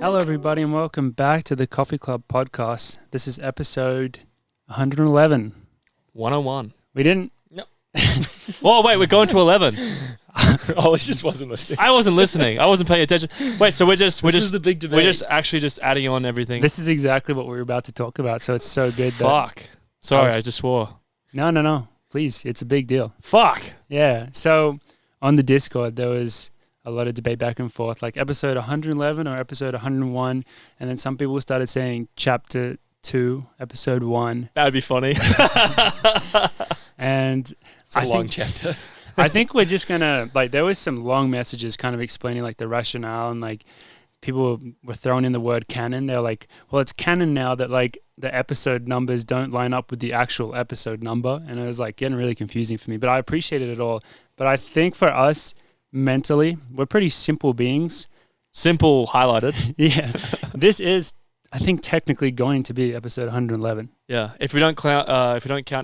Hello, everybody, and welcome back to the Coffee Club podcast. This is episode 111. 101. We didn't... No. Oh, wait, we're going to 11. Olli just wasn't listening. I wasn't listening. I wasn't paying attention. Wait, so this was the big debate. We're just adding on everything. This is exactly what we were about to talk about, so it's so good that... Fuck. Sorry, I just swore. No. Please, it's a big deal. Fuck. Yeah, so on the Discord, there was a lot of debate back and forth, like episode 111 or episode 101, and then some people started saying chapter 2, episode 1. That would be funny. And it's a long chapter. I think we're just gonna, like, there was some long messages kind of explaining like the rationale, and like people were throwing in the word canon. They're like, well, it's canon now that like the episode numbers don't line up with the actual episode number. And it was like getting really confusing for me, but I appreciated it all. But I think for us mentally, we're pretty simple beings. Simple highlighted. Yeah. This is, I think, technically going to be episode 111. Yeah. If we don't count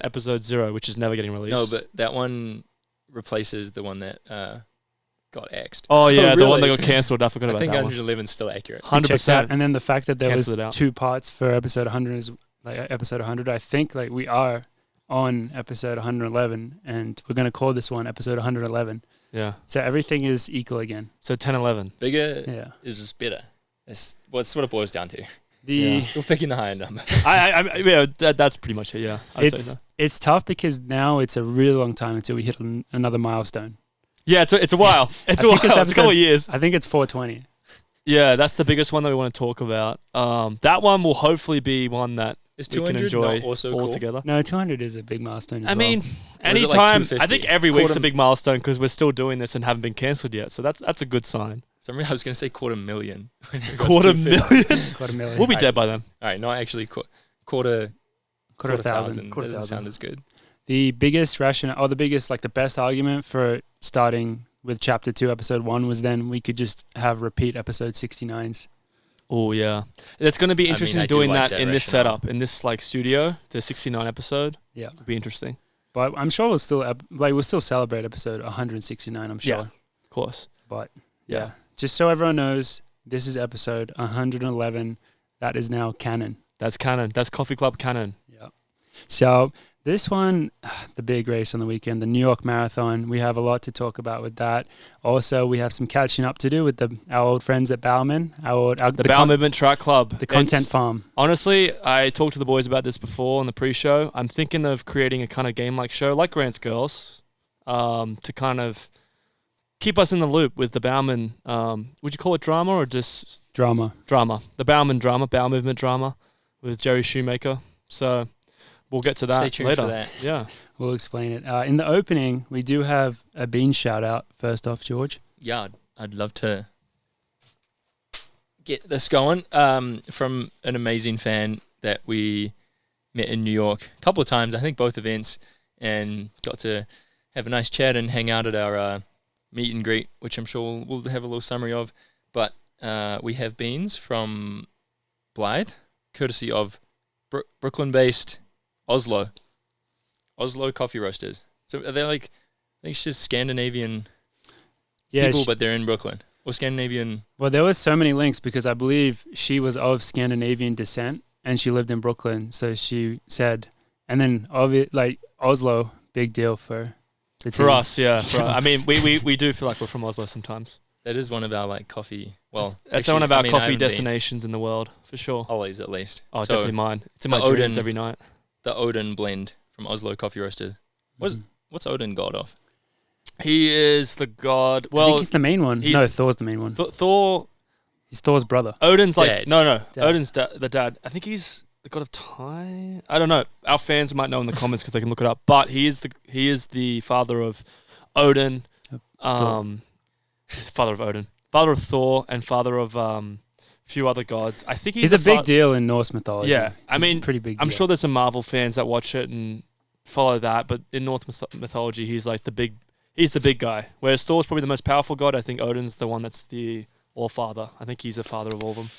episode 0, which is never getting released. No, but that one replaces the one that got axed. Oh, so yeah, really, the one that got cancelled. I forgot I about think that one. 111 is still accurate. 100%. And then the fact that there Cancel was it out. 2 parts for episode 100 is like episode 100. I think like we are on episode 111, and we're going to call this one episode 111. Yeah. So everything is equal again. So 10, 11. Bigger Yeah. is just better. That's what it boils down to. The We're picking the higher number. Yeah, that's pretty much it, yeah. I'd say so. It's tough because now it's a really long time until we hit another milestone. Yeah, it's a while. It's a while. It's a couple of years. I think it's 420. Yeah, that's the biggest one that we want to talk about. That one will hopefully be one that Is we can 200 enjoy not also all cool? together. No, 200 is a big milestone as I well. mean, Or is it like anytime. 250? I think every week's a Quarter- big milestone because we're still doing this and haven't been cancelled yet. So that's a good sign. I was going to say 250,000. Quarter million. Quarter million. We'll be dead by then. All right, not actually quarter thousand. Doesn't sound as good. The biggest rationale, or the biggest, like the best argument for starting with chapter 2, episode 1 was then we could just have repeat episode 69s. Oh yeah, it's going to be interesting I do doing like that that in this rationale. setup, in this like studio, the 69 episode. Yeah. It'll be interesting. But I'm sure we'll still celebrate episode 169, I'm sure. Yeah. Of course. But yeah, just so everyone knows, this is episode 111. That is now canon. That's canon. That's Coffee Club canon. Yeah. So this one, the big race on the weekend, the New York Marathon, we have a lot to talk about with that. Also, we have some catching up to do with our old friends at Bowerman, The Bowerman Track Club. the content farm. Honestly, I talked to the boys about this before on the pre-show. I'm thinking of creating a kind of game-like show like Grant's Girls to kind of keep us in the loop with the Bowerman. Would you call it drama or just... Drama. Drama. The Bowerman drama, Bowel Movement drama with Jerry Shoemaker. So we'll get to that Stay tuned later. for that. Yeah. We'll explain it. In the opening, we do have a bean shout-out. First off, George. Yeah, I'd love to get this going from an amazing fan that we met in New York a couple of times, I think both events, and got to have a nice chat and hang out at our meet and greet, which I'm sure we'll have a little summary of. But we have beans from Blythe, courtesy of Brooklyn-based Oslo Coffee Roasters. So are they like, I think it's just Scandinavian people, but they're in Brooklyn. Or Scandinavian. Well, there was so many links because I believe she was of Scandinavian descent and she lived in Brooklyn. So she said, and then like Oslo, big deal for the team. For us, yeah. I mean, we do feel like we're from Oslo sometimes. That is one of our like coffee. Well, That's one of our coffee destinations in the world, for sure. Always, at least. Oh, So definitely mine. It's in my the dreams Odin- every night. the Odin blend from Oslo Coffee Roasters. What's Odin god of? He is the god. I think Well, he's the main one. No, Thor's the main one. Thor. He's Thor's brother. Odin's like Dad. no. Dad. Odin's the dad. I think he's the god of time. I don't know. Our fans might know in the comments because they can look it up. But he is the father of Odin. Father of Odin. Father of Thor and father of a few other gods. I think He's a big deal in Norse mythology. Yeah, It's a pretty big deal. I'm sure there's some Marvel fans that watch it and follow that, but in Norse mythology, he's like he's the big guy. Whereas Thor's probably the most powerful god. I think Odin's the one that's the all-father. I think he's the father of all of them.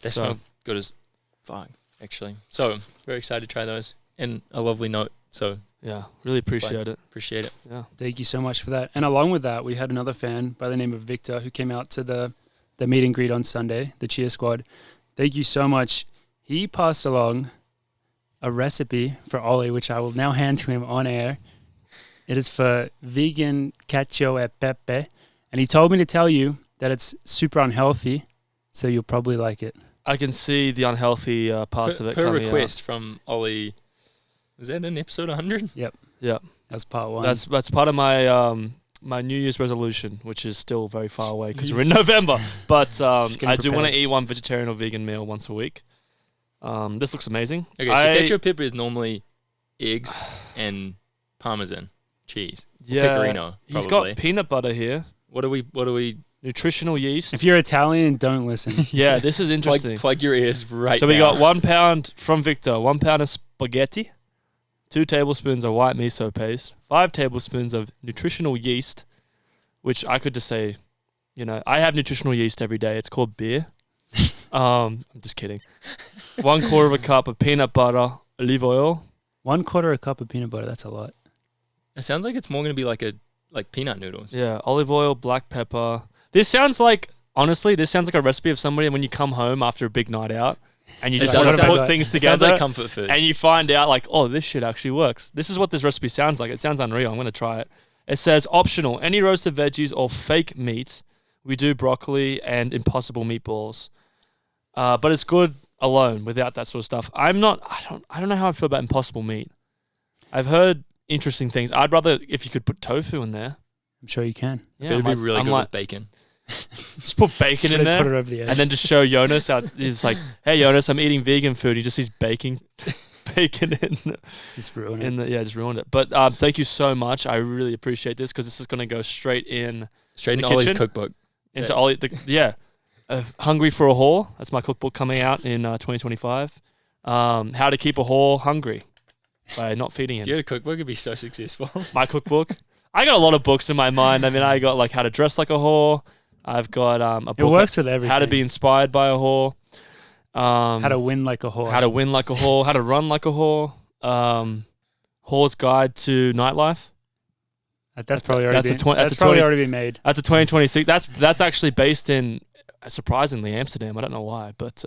That's So- not good as fuck, actually. So very excited to try those. And a lovely note. So Yeah, really appreciate it. appreciate it. Yeah. Thank you so much for that. And along with that, we had another fan by the name of Victor who came out to the the meet and greet on Sunday, the cheer squad. Thank you so much. He passed along a recipe for Olli, which I will now hand to him on air. It is for vegan cacio e pepe. And he told me to tell you that it's super unhealthy, so you'll probably like it. I can see the unhealthy parts of it Per coming request out. from Olli. Was that in episode 100? Yeah. That's part one. That's part of my my New Year's resolution, which is still very far away because we're in November. But I do want to eat one vegetarian or vegan meal once a week. This looks amazing. Okay, so cacio e pepe is normally eggs and parmesan cheese. Yeah, Pecorino, he's probably. got peanut butter here. What do we Nutritional yeast. If you're Italian, don't listen. Yeah, this is interesting. plug your ears right So now. we got 1 pound from Victor, 1 pound of spaghetti, 2 tablespoons of white miso paste, 5 tablespoons of nutritional yeast, which I could just say, I have nutritional yeast every day. It's called beer. I'm just kidding. 1/4 of a cup of peanut butter, olive oil. 1/4 a cup of peanut butter. That's a lot. It sounds like it's more going to be like peanut noodles. Yeah, olive oil, black pepper. This sounds like a recipe of somebody when you come home after a big night out and you just want to put things It sounds together like comfort food. and you find out like, oh, this shit actually works. This is what this recipe sounds like. It sounds unreal. I'm going to try it. It says optional, any roasted veggies or fake meat. We do broccoli and impossible meatballs. But it's good alone without that sort of stuff. I don't know how I feel about impossible meat. I've heard interesting things. I'd rather if you could put tofu in there. I'm sure you can. Yeah, It'd be really good with bacon. Just put bacon in there. Put it over the edge. And then just show Jonas out. He's like, hey, Jonas, I'm eating vegan food. He just sees bacon in just ruin it. just ruined it. But thank you so much. I really appreciate this because this is going to go straight into Ollie's kitchen. cookbook. Into Olli. Hungry for a Whore. That's my cookbook coming out in 2025. How to keep a whore hungry by not feeding him. If you had a cookbook, it'd be so successful. My cookbook. I got a lot of books in my mind. I mean, I got like How to Dress Like a Whore. I've got a book. It works with everything. How to Be Inspired by a Whore. How to Win Like a Whore. How to Win Like a Whore. How to Run Like a Whore. Whore's Guide to Nightlife. That's probably already been made. That's a 2026. That's actually based in, surprisingly, Amsterdam. I don't know why, but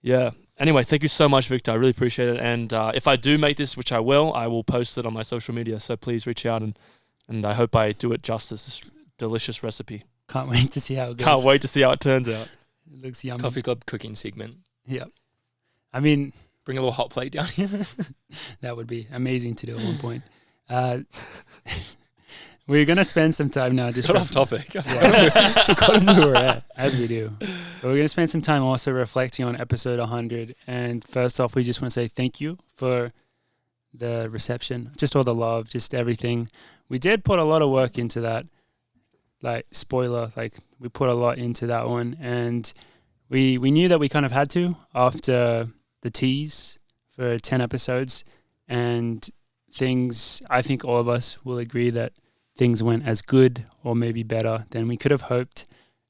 yeah. Anyway, thank you so much, Victor. I really appreciate it. And if I do make this, which I will post it on my social media. So please reach out and I hope I do it justice. This delicious recipe. Can't wait to see how it goes. Can't wait to see how it turns out. It looks yummy. Coffee Club cooking segment. Yeah. I mean, bring a little hot plate down here. That would be amazing to do at one point. We're going to spend some time now just... Got off topic. Forgotten where we're at, as we do. But we're going to spend some time also reflecting on episode 100. And first off, we just want to say thank you for the reception, just all the love, just everything. We did put a lot of work into that. Like, spoiler, like, we put a lot into that one. And we knew that we kind of had to after the tease for 10 episodes. And things, I think all of us will agree that things went as good or maybe better than we could have hoped.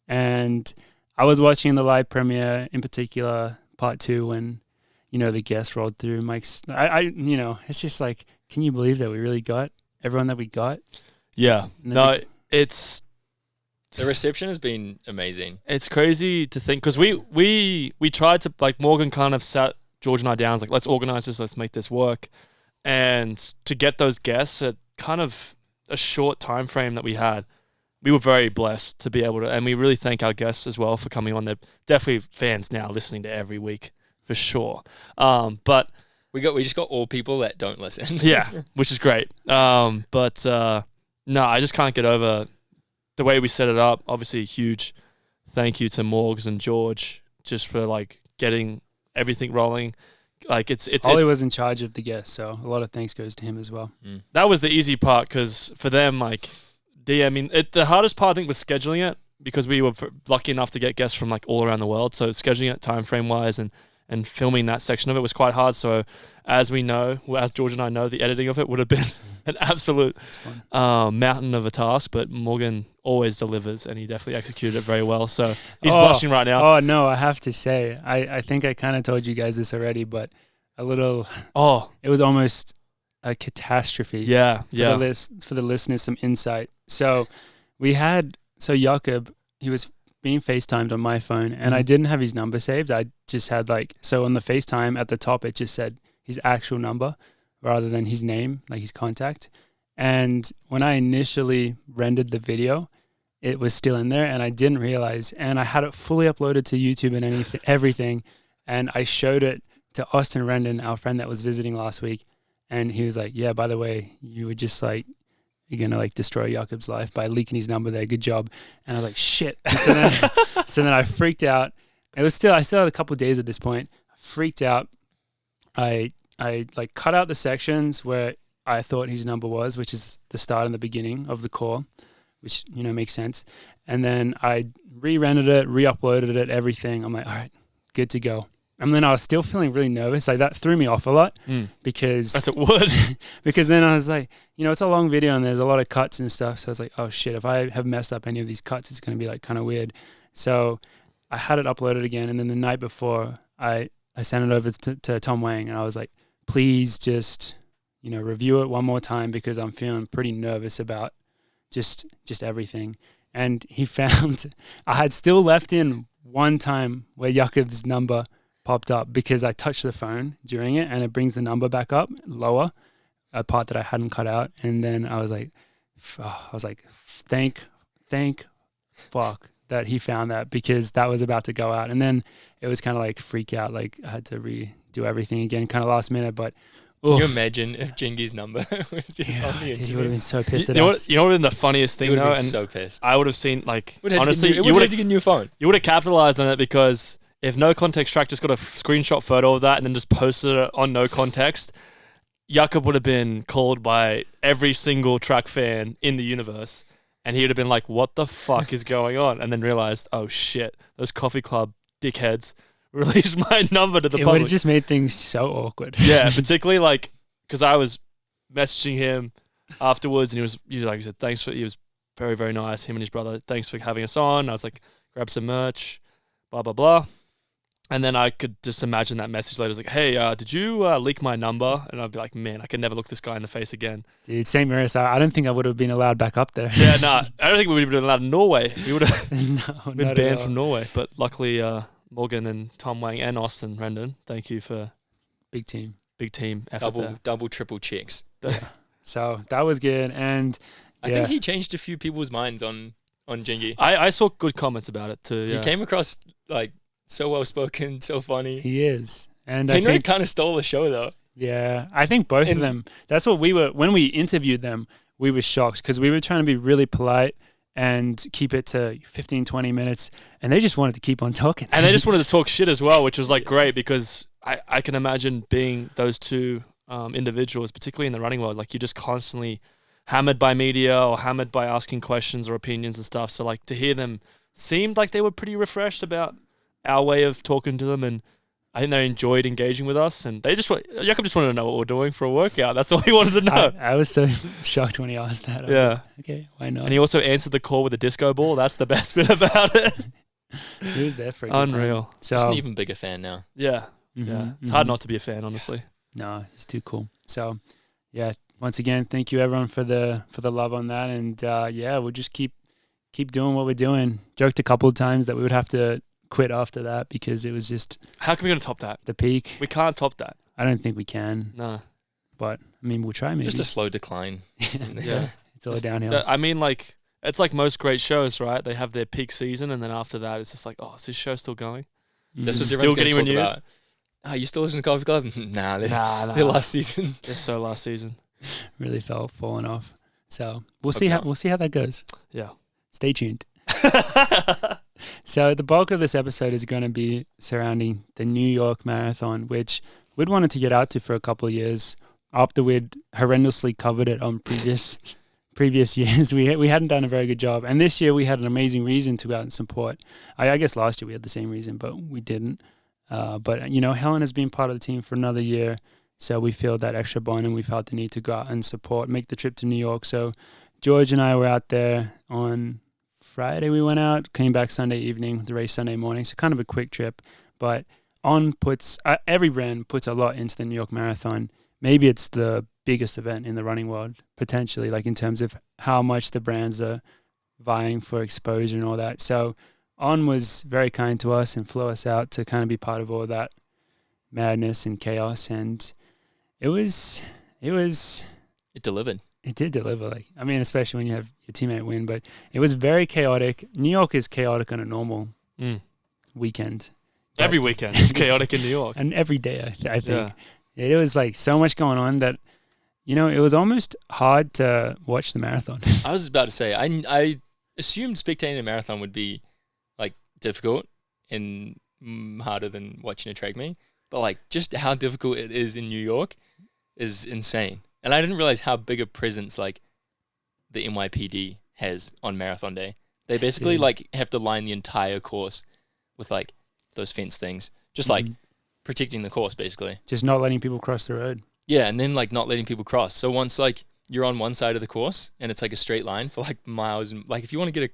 And I was watching the live premiere, in particular, part 2, when, the guests rolled through. Mike's, it's just like, can you believe that we really got everyone that we got? Yeah. No, it's... The reception has been amazing. It's crazy to think, because we tried to, like, Morgan kind of sat George and I down, like, let's organize this, let's make this work. And to get those guests at kind of a short time frame that we had, we were very blessed to be able to, and we really thank our guests as well for coming on. They're definitely fans now, listening to every week for sure. But we just got all people that don't listen. Yeah, which is great. No, I just can't get over the way we set it up. Obviously, a huge thank you to Morgs and George just for like getting everything rolling. Like Olli was in charge of the guests, so a lot of thanks goes to him as well. That was the easy part, because for them, like, the hardest part I think was scheduling it, because we were lucky enough to get guests from like all around the world. So scheduling it time frame wise and filming that section of it was quite hard. So as George and I know, the editing of it would have been an absolute mountain of a task. But Morgan always delivers, and he definitely executed it very well. So he's blushing right now. Oh no, I have to say, I think I kind of told you guys this already, but it was almost a catastrophe. Yeah, yeah. For the listeners, some insight. So Jakob, he was being FaceTimed on my phone, and I didn't have his number saved. I just had so on the FaceTime at the top, it just said his actual number rather than his name, like his contact. And when I initially rendered the video, it was still in there, and I didn't realize. And I had it fully uploaded to YouTube and everything. And I showed it to Austin Rendon, our friend that was visiting last week, and he was like, "Yeah, by the way, you were just you're gonna destroy Jakob's life by leaking his number there. Good job." And I was like, "Shit!" And so then I freaked out. I still had a couple of days at this point. I freaked out. I cut out the sections where I thought his number was, which is the start and the beginning of the call, which makes sense. And then I re-rendered it, re-uploaded it, everything. I'm like, all right, good to go. And then I was still feeling really nervous. That threw me off a lot because... As it would. Because then I was like, it's a long video and there's a lot of cuts and stuff. So I was like, oh shit, if I have messed up any of these cuts, it's going to be kind of weird. So I had it uploaded again. And then the night before, I sent it over to Tom Wang, and I was like, please just, review it one more time because I'm feeling pretty nervous about just everything. And he found I had still left in one time where Jakob's number popped up because I touched the phone during it, and it brings the number back up lower, a part that I hadn't cut out. And then I was like, thank fuck that he found that, because that was about to go out. And then it was kind of freak out. I had to redo everything again, kind of last minute. But can you imagine if Jingy's number was just on the internet? He would have been so pissed at us. us. You know what would have been the funniest thing, though? And so pissed. I would have seen, honestly, you would have to get a new phone. You would have capitalized on it, because if No Context Track just got a screenshot photo of that and then just posted it on No Context, Jakob would have been called by every single track fan in the universe. And he would have been like, what the fuck is going on? And then realized, oh shit, those coffee club dickheads released my number to the public. It would have just made things so awkward. Yeah, particularly because I was messaging him afterwards, and he was like, he said, thanks for, he was very, very nice, him and his brother, thanks for having us on. I was like, grab some merch, blah, blah, blah. And then I could just imagine that message later. I was like, hey, did you leak my number? And I'd be like, man, I can never look this guy in the face again. Dude, St. Mary's, I don't think I would have been allowed back up there. Yeah, no, I don't think we would have been allowed in Norway. We would have been banned from Norway. But luckily, Morgan and Tom Wang and Austin Rendon, thank you for big team effort. Double, triple checks. Yeah. So that was good. And I think he changed a few people's minds on Jingy. I saw good comments about it too. Yeah. He came across so well spoken, so funny. He is. And Henry kind of stole the show though. Yeah, I think both of them. That's what we were, when we interviewed them, we were shocked because we were trying to be really polite and keep it to 15, 20 minutes. And they just wanted to keep on talking. And they just wanted to talk shit as well, which was great, because I can imagine being those two individuals, particularly in the running world, you're just constantly hammered by media or hammered by asking questions or opinions and stuff. So to hear them seemed like they were pretty refreshed about our way of talking to them, and I think they enjoyed engaging with us, and Jakob just wanted to know what we're doing for a workout. That's all he wanted to know. I was so shocked when he asked that. I was like, okay, why not? And he also answered the call with a disco ball. That's the best bit about it. He was there for a good Unreal. time. So, just an even bigger fan now. Yeah. Yeah. It's hard not to be a fan, honestly. No, it's too cool. So, yeah, once again, thank you everyone for the love on that, and we'll just keep doing what we're doing. Joked a couple of times that we would have to quit after that because it was just... How can we going to top that? The peak. We can't top that. I don't think we can. No. But, we'll try maybe. Just a slow decline. Yeah. It's all downhill. It's like most great shows, right? They have their peak season, and then after that, it's just is this show still going? This was still getting renewed. About. Oh, you still listen to Coffee Club? Nah, they're last season. They're so last season. Really falling off. So we'll see how that goes. Yeah. Stay tuned. So the bulk of this episode is going to be surrounding the New York Marathon, which we'd wanted to get out to for a couple of years after we'd horrendously covered it on previous years. We hadn't done a very good job. And this year we had an amazing reason to go out and support. I guess last year we had the same reason, but we didn't. But Hellen has been part of the team for another year. So we feel that extra bond, and we felt the need to go out and support, make the trip to New York. So George and I were out there on Friday. We went out, came back Sunday evening, the race Sunday morning. So kind of a quick trip. But every brand puts a lot into the New York Marathon. Maybe it's the biggest event in the running world, potentially, in terms of how much the brands are vying for exposure and all that. So On was very kind to us and flew us out to kind of be part of all that madness and chaos, and it delivered. It did deliver. Like, I mean, especially when you have your teammate win, but it was very chaotic. New York is chaotic on a normal weekend. Every weekend is chaotic in New York. And every day, I think. Yeah. It was like so much going on that, it was almost hard to watch the marathon. I was about to say, I assumed spectating a marathon would be like difficult and harder than watching a track meet. But like just how difficult it is in New York is insane. And I didn't realize how big a presence like the NYPD has on marathon day. They basically like have to line the entire course with like those fence things, just like protecting the course basically. Just not letting people cross the road. Yeah, and then like not letting people cross. So once like you're on one side of the course and it's like a straight line for like miles, and like if you want to get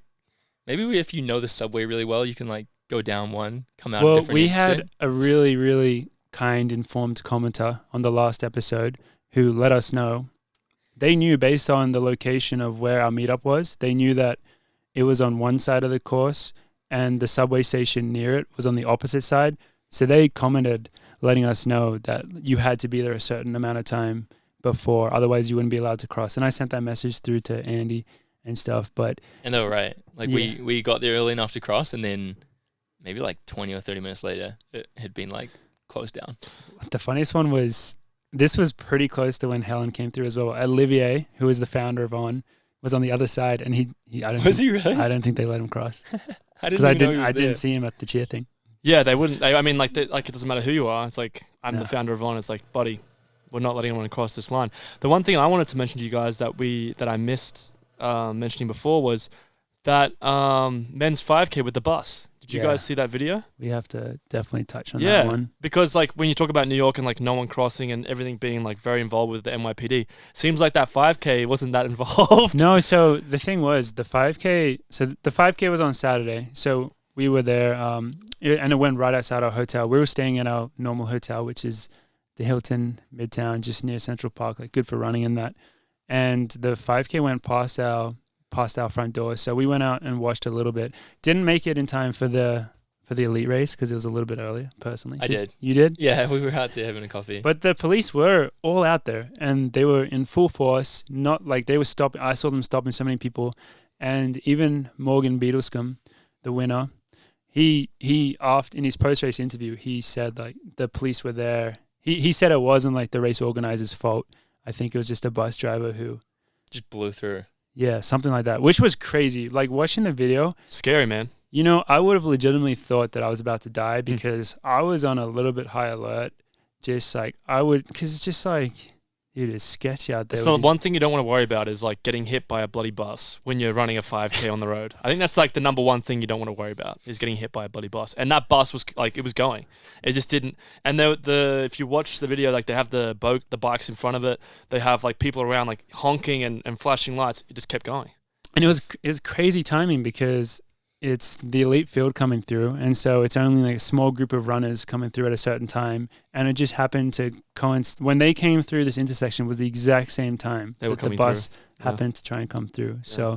maybe if you know the subway really well, you can like go down one, come out a different exit. Well, we had a really, really kind, informed commenter on the last episode who let us know. They knew based on the location of where our meetup was, they knew that it was on one side of the course and the subway station near it was on the opposite side. So they commented letting us know that you had to be there a certain amount of time before, otherwise you wouldn't be allowed to cross. And I sent that message through to Andy and stuff. And they were right. Like we got there early enough to cross, and then maybe like 20 or 30 minutes later, it had been like closed down. The funniest one was, this was pretty close to when Hellen came through as well. Olivier, who is the founder of On, was on the other side, and he was he really? I don't think they let him cross. I didn't see him at the cheer thing. Yeah, they wouldn't. I mean, like it doesn't matter who you are. It's like, I'm the founder of On. It's like, buddy, we're not letting anyone cross this line. The one thing I wanted to mention to you guys that I missed mentioning before was that men's 5K with the bus. Did you guys see that video? We have to definitely touch on that one. Because like when you talk about New York and like no one crossing and everything being like very involved with the NYPD, seems like that 5K wasn't that involved. No, so the thing was the 5K was on Saturday. So we were there and it went right outside our hotel. We were staying in our normal hotel, which is the Hilton Midtown, just near Central Park, like good for running in that. And the 5K went past our front door. So we went out and watched a little bit. Didn't make it in time for the elite race because it was a little bit earlier, personally. I did. You did? Yeah, we were out there having a coffee. But the police were all out there and they were in full force. Not like they were stopping. I saw them stopping so many people. And even Morgan Beadlescombe, the winner, he after in his post-race interview, he said like the police were there. He said it wasn't like the race organizer's fault. I think it was just a bus driver who just blew through. Yeah, something like that, which was crazy. Like watching the video. Scary, man. I would have legitimately thought that I was about to die because I was on a little bit high alert. Just like because it's just like, dude, it's sketchy out there. So the one thing you don't want to worry about is like getting hit by a bloody bus when you're running a 5K on the road. I think that's like the number one thing you don't want to worry about is getting hit by a bloody bus. And that bus was like, it was going. It just didn't. And if you watch the video, like they have the bikes in front of it. They have like people around like honking and flashing lights. It just kept going. And it was crazy timing because it's the elite field coming through, and so it's only like a small group of runners coming through at a certain time, and it just happened to coincide. When they came through this intersection was the exact same time that the bus happened to try and come through. Yeah. So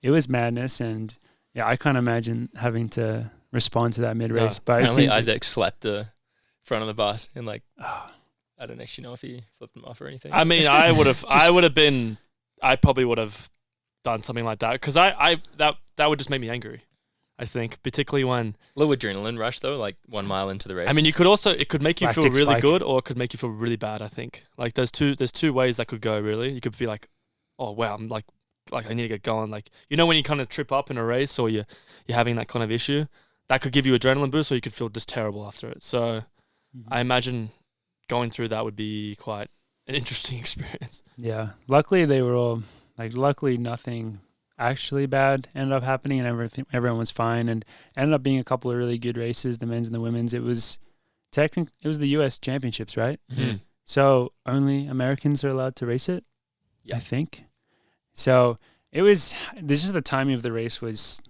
it was madness, and I can't imagine having to respond to that mid-race. But apparently Isaac slapped the front of the bus and like, I don't actually know if he flipped him off or anything. I mean, I probably would have done something like that because that would just make me angry. I think, particularly when low adrenaline rush though, like 1 mile into the race. I mean, it could make you feel really good, or it could make you feel really bad. I think like there's two ways that could go. Really, you could be like, oh wow, I'm like I need to get going. Like when you kind of trip up in a race, or you're having that kind of issue, that could give you adrenaline boost, or you could feel just terrible after it. So I imagine going through that would be quite an interesting experience. Yeah, luckily they were all luckily nothing actually bad ended up happening, and everyone was fine, and ended up being a couple of really good races, the men's and the women's. It was the US championships, right? Mm-hmm. So only Americans are allowed to race it, I think. So this is the timing of the race was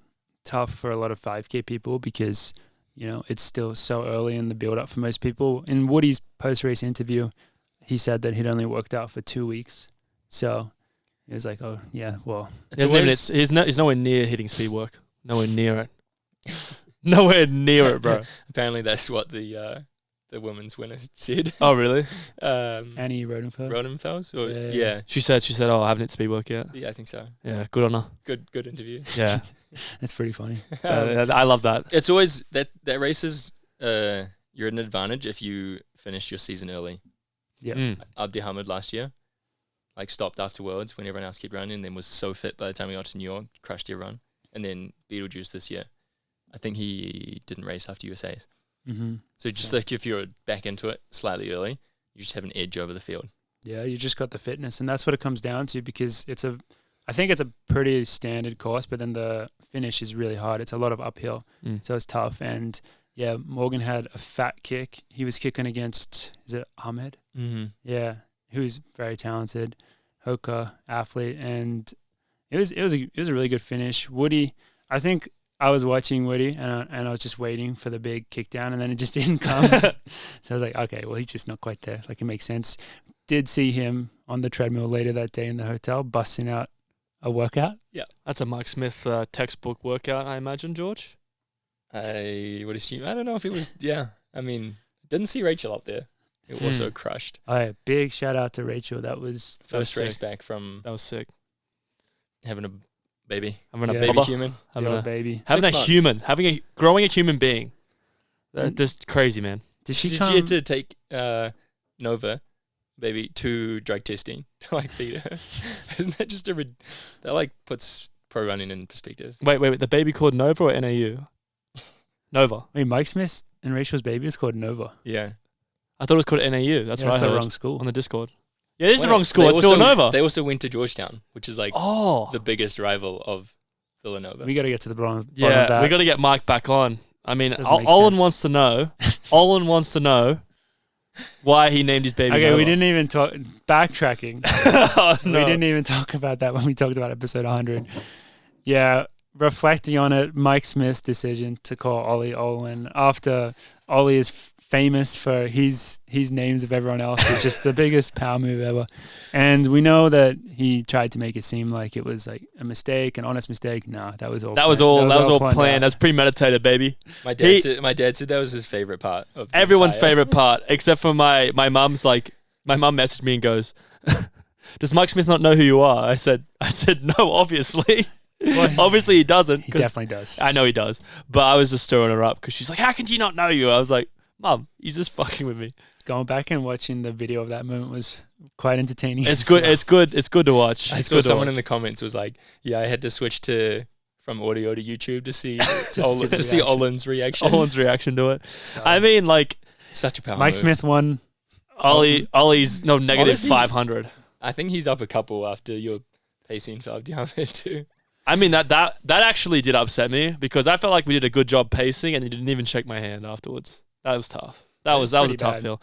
tough for a lot of 5K people because it's still so early in the build up for most people. In Woody's post-race interview, he said that he'd only worked out for 2 weeks, so it was like, oh, yeah, well. He's nowhere near hitting speed work. Nowhere near it. Nowhere near it, bro. Apparently, that's what the women's winner said. Oh, really? Annie Rodenfeld. Rodenfels? Or, Yeah. yeah. She said, oh, I haven't hit speed work yet. Yeah, I think so. Yeah, good on her. Good interview. Yeah. That's pretty funny. I love that. It's always that races. You're at an advantage if you finish your season early. Yeah. Abdi Hamid last year, like stopped after Worlds when everyone else kept running, and then was so fit by the time we got to New York, crushed everyone. And then Beetlejuice this year, I think he didn't race after USA's. Mm-hmm. So just like if you're back into it slightly early, you just have an edge over the field. Yeah, you just got the fitness, and that's what it comes down to because I think it's a pretty standard course, but then the finish is really hard. It's a lot of uphill, so it's tough. And yeah, Morgan had a fat kick. He was kicking against, is it Ahmed? Mm-hmm. Yeah, who's very talented, Hoka athlete, and it was a really good finish. Woody, I think I was watching Woody and I was just waiting for the big kick down, and then it just didn't come. So I was like, okay, well, he's just not quite there. Like, it makes sense. Did see him on the treadmill later that day in the hotel, busting out a workout. Yeah, that's a Mike Smith textbook workout, I imagine, George. I would assume. I don't know if it was. Yeah, I mean, didn't see Rachel up there. It also crushed. Oh, yeah, big shout out to Rachel. That was First race back from That was sick. having a baby. Having a Baby bubba. human. Having the a baby. having a 6 months. human, growing a human being. That's crazy, man. Did she Did come? you have to take Nova, baby, to drug testing to like beat her? Isn't that just that like puts pro running in perspective? Wait. The baby called Nova or NAU? Nova. Wait, Mike Smith and Rachel's baby is called Nova. Yeah. I thought it was called NAU. That's what I the heard wrong school. on the Discord. Yeah, it is the Well, wrong school. they It's also- Villanova. They also went to Georgetown, which is like the biggest rival of Villanova. We got to get to the bottom of Yeah, that. we got to get Mike back on. I mean, Doesn't make Olin sense. wants to know. Olin wants to know why he named his baby. Okay, Nova. we didn't even talk backtracking. Oh, no. We didn't even talk about that when we talked about episode 100. Yeah, reflecting on it, Mike Smith's decision to call Olli Olin after Olli is famous for his names of everyone else is just the biggest power move ever. And we know that he tried to make it seem like it was like a mistake, an honest mistake. No, that was all That was all planned planned. out. That's premeditated, baby. My dad said that was his favorite part of the Everyone's entire- favorite part, except for my mum's. Like, my mum messaged me and goes, "Does Mike Smith not know who you are?" I said, "No, obviously." Obviously he doesn't. He definitely does. I know he does. But I was just stirring her up because she's like, "How can you not know you?" I was like, "Mum, he's just fucking with me." Going back and watching the video of that moment was quite entertaining. It's as good. well. It's good. It's good to watch. I It's saw good to someone watch. in the comments was like, "Yeah, I had to switch from audio to YouTube to see see the to see reaction. Olin's reaction." Olin's reaction to it. So, I mean, like, Such a power Mike move. Smith won. Ollie's negative Honestly- 500. I think he's up a couple after your pacing for Abdi Hamid too. I mean, that actually did upset me because I felt like we did a good job pacing and he didn't even shake my hand afterwards. That was tough. That was a pretty tough bad. feel.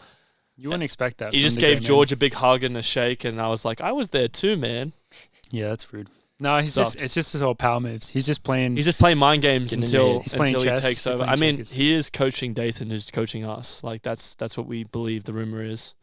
You wouldn't expect that. He from just the gave great George a big hug and a shake, and I was like, I was there too, man. man. Yeah, that's rude. No, it's Sucked. just his whole power moves. He's just playing. He's just playing mind games Getting in until there. He's playing until he chess. takes He's over. playing I mean, checkers. he is coaching Dathan, who's coaching us. Like that's what we believe. The rumor is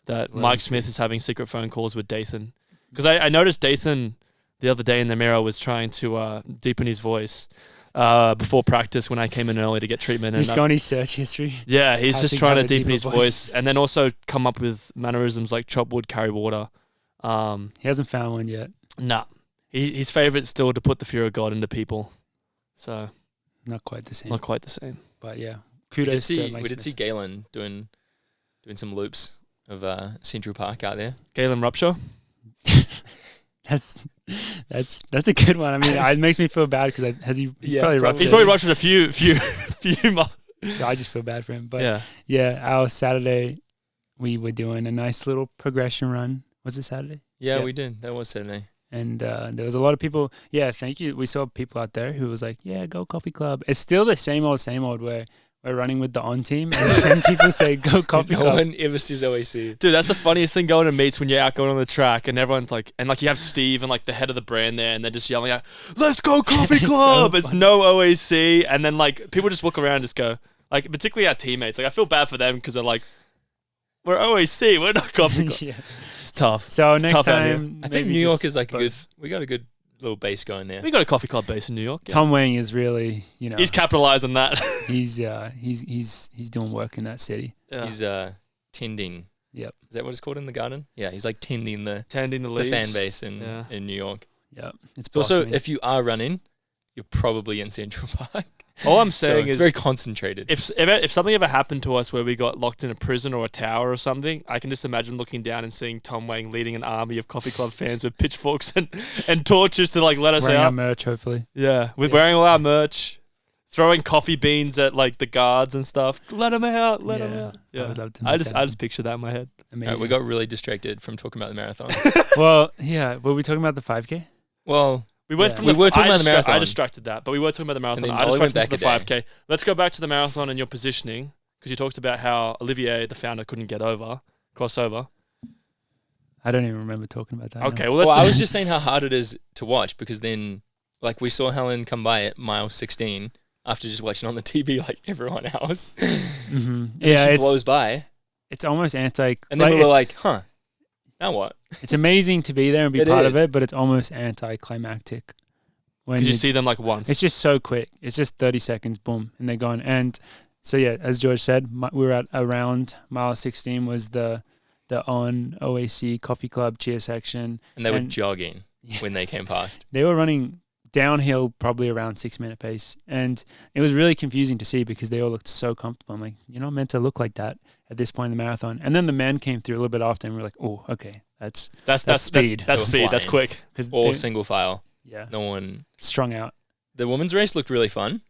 that Well, Mike that's Smith is having secret phone calls with Dathan. Because I noticed Dathan the other day in the mirror was trying to deepen his voice before practice when I came in early to get treatment. He's And got his search history. yeah, he's I just think trying to have a deepen deeper his voice and then also come up with mannerisms like chop wood, carry water. He hasn't found one yet. Nah. His favourite's still to put the fear of God into people. So, Not quite the same. not quite the same. But yeah, We kudos did to see Mike Smith. Galen doing some loops of Central Park out there. Galen Rupture? That's a good one. I mean, it makes me feel bad because he's Yeah, probably rough. probably. He's probably ruptured a few months. So I just feel bad for him. But Yeah. yeah, our Saturday we were doing a nice little progression run. Was it Saturday? Yeah, Yeah. we did. That was Saturday. And there was a lot of people. Yeah, thank you. We saw people out there who was like, "Yeah, go Coffee Club." It's still the same old. Where we're running with the on team, and people say, "Go Coffee No Club." one ever says OAC. Dude, that's the funniest thing going to meets when you're out going on the track and everyone's like, and like you have Steve and like the head of the brand there and they're just yelling out, "Let's go Coffee It's so Club!" It's funny. no OAC. And then like people just look around and just go, like, particularly our teammates. Like, I feel bad for them because they're like, we're OAC, we're not Coffee Club. Yeah. It's tough. So It's next tough out here. time, I think maybe New York just is like both. we got a good little bass going there. We got a coffee club base in New York. Yeah. Tom Wang is really, He's capitalized on that. he's doing work in that city. Yeah. He's tending. Yep. Is that what it's called in the garden? Yeah, he's like tending the leaves. fan base in New York. Yep. It's also, blossoming. if you are running, you're probably in Central Park. All I'm saying it's is very concentrated. If something ever happened to us where we got locked in a prison or a tower or something, I can just imagine looking down and seeing Tom Wang leading an army of coffee club fans with pitchforks and torches to like let us wearing out. our merch, hopefully. Yeah, wearing all our merch, throwing coffee beans at like the guards and stuff. Let them out. Let them out. Yeah, I would love to. I just picture that in my head. Amazing. We got really distracted from talking about the marathon. Well, yeah. Were we talking about the 5K? Well, we were talking about the marathon. I distracted that, but we were talking about the marathon. I distracted the 5K. Let's go back to the marathon and your positioning, because you talked about how Olivier, the founder, couldn't cross over. I don't even remember talking about that. Okay, now. well, I was just saying how hard it is to watch, because then, like, we saw Hellen come by at mile 16 after just watching on the TV like everyone else. Mm-hmm. Yeah, she blows by. It's almost anti. And then we were like, huh, now what? It's amazing to be there and be part of it, but it's almost anticlimactic. Because you see them like once. It's just so quick. It's just 30 seconds, boom, and they're gone. And so, yeah, as George said, we were at around mile 16 was the on OAC Coffee Club cheer section. And they were jogging when they came past. They were running downhill probably around 6-minute pace. And it was really confusing to see because they all looked so comfortable. I'm like, you're not meant to look like that at this point in the marathon. And then the men came through a little bit after and we were like, oh, okay, that's speed. That's speed. That's quick. All single file. Yeah. No one strung out. The women's race looked really fun.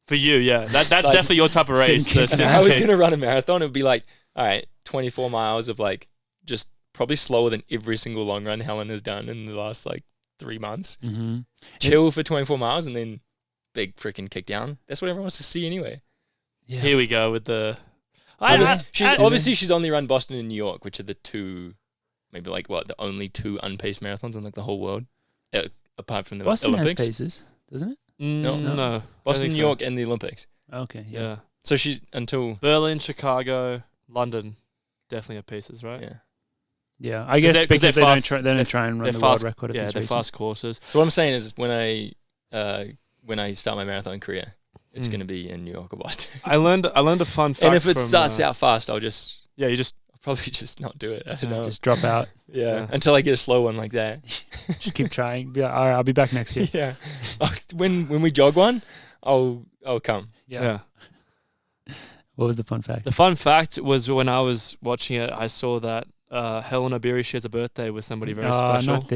For you, yeah. That's like, definitely your type of race. If I was going to run a marathon, it would be like, all right, 24 miles of like just probably slower than every single long run Hellen has done in the last like 3 months. Mm-hmm. Chill for 24 miles and then big freaking kick down. That's what everyone wants to see anyway. Yeah. Here we go with the... She's only run Boston and New York, which are the two, maybe like the only two unpaced marathons in like the whole world, apart from the Boston Olympics. Has paces, doesn't it? No. Boston, New York, and the Olympics. Okay, yeah. So she's until Berlin, Chicago, London, definitely have paces, right? Yeah. Yeah, I guess because they don't try and run the world record. Yeah, they're fast courses. So what I'm saying is, when I start my marathon career, it's going to be in New York or Boston. I learned a fun fact. And if it starts out fast, I'll probably just not do it. I don't know. Just drop out. Yeah, until I get a slow one like that. Just keep trying. Be like, all right, I'll be back next year. Yeah, when we jog one, I'll come. Yeah. What was the fun fact? The fun fact was when I was watching it, I saw that Hellen Obiri shares a birthday with somebody very special. Not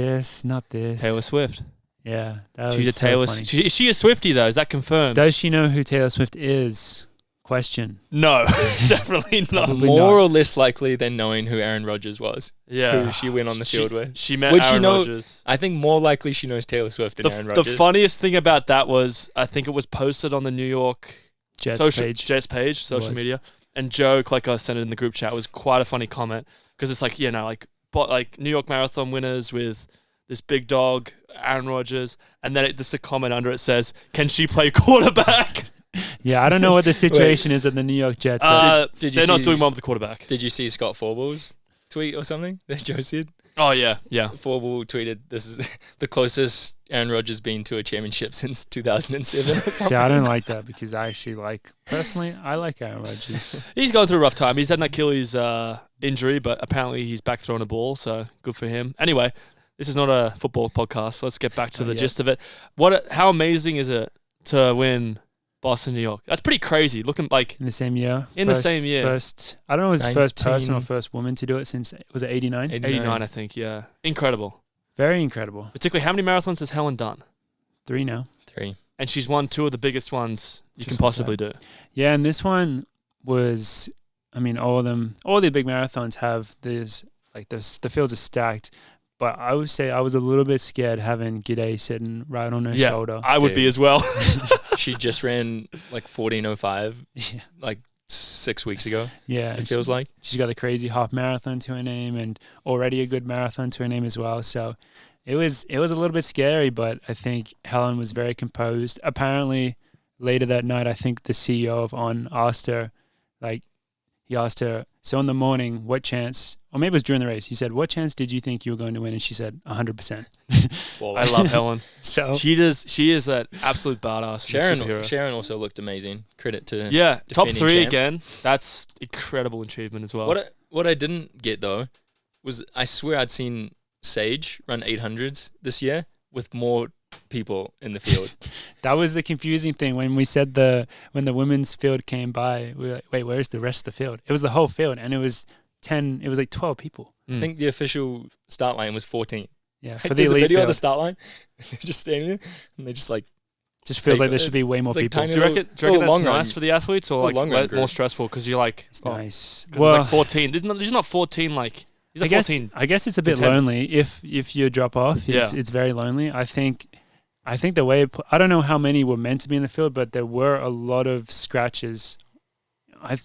this. Taylor Swift. Yeah, that she's was a Taylor. funny. Is she a Swiftie though? Is that confirmed? Does she know who Taylor Swift is? Question. No, definitely not. More or less likely than knowing who Aaron Rodgers was. Yeah, who she went on the field with. She met Aaron Rodgers. I think more likely she knows Taylor Swift than Aaron Rodgers. The funniest thing about that was I think it was posted on the New York Jets page, social media, and Joe Klecker sent it in the group chat. It was quite a funny comment because it's like like New York Marathon winners with this big dog Aaron Rodgers, and then just a comment under it says, "Can she play quarterback?" Yeah, I don't know what the situation is at the New York Jets. They're not doing well with the quarterback. Did you see Scott Forble's tweet or something that Joe said? Oh, yeah. Forble tweeted, this is the closest Aaron Rodgers been to a championship since 2007 or something. See, I don't like that because I actually personally, I like Aaron Rodgers. He's going through a rough time. He's had an Achilles injury, but apparently he's back throwing a ball, so good for him. Anyway, this is not a football podcast. Let's get back to the gist of it. How amazing is it to win Boston, New York? That's pretty crazy. Looking like in the same year. The same year. First, I don't know, if it was first person or first woman to do it since, was it 89? 89, I think. Yeah, incredible. Very incredible. Particularly, how many marathons has Hellen done? 3 now. 3. And she's won 2 of the biggest ones you can possibly do. Yeah, and this one was, all the big marathons have this, the fields are stacked. But I would say I was a little bit scared having G'day sitting right on her shoulder. I would be as well. She just ran 14:05 6 weeks ago. Yeah. It feels like. She's got a crazy half marathon to her name and already a good marathon to her name as well. So it was a little bit scary, but I think Hellen was very composed. Apparently later that night, I think the CEO of On asked her, he asked her, so in the morning, what chance, or maybe it was during the race, he said, what chance did you think you were going to win? And she said, 100%. Well, I love Hellen. So she is an absolute badass. Sharon also looked amazing. Credit to top 3 champ. again. That's incredible achievement as well. What I didn't get though was I swear I'd seen Sage run 800s this year with more people in the field. That was the confusing thing when we said when the women's field came by, we were like, wait, where's the rest of the field? It was the whole field, and it was like 12 people. I think the official start line was 14. Yeah, for the elite video field. Of the start line, they're just standing there, and they just like just feels like there should be way more people. Do you reckon that's nice for the athletes, or like more stressful because you're like it's nice? Because there's like 14. There's not 14 like. I guess it's a bit lonely if you drop off. It's very lonely. I think the way I don't know how many were meant to be in the field, but there were a lot of scratches.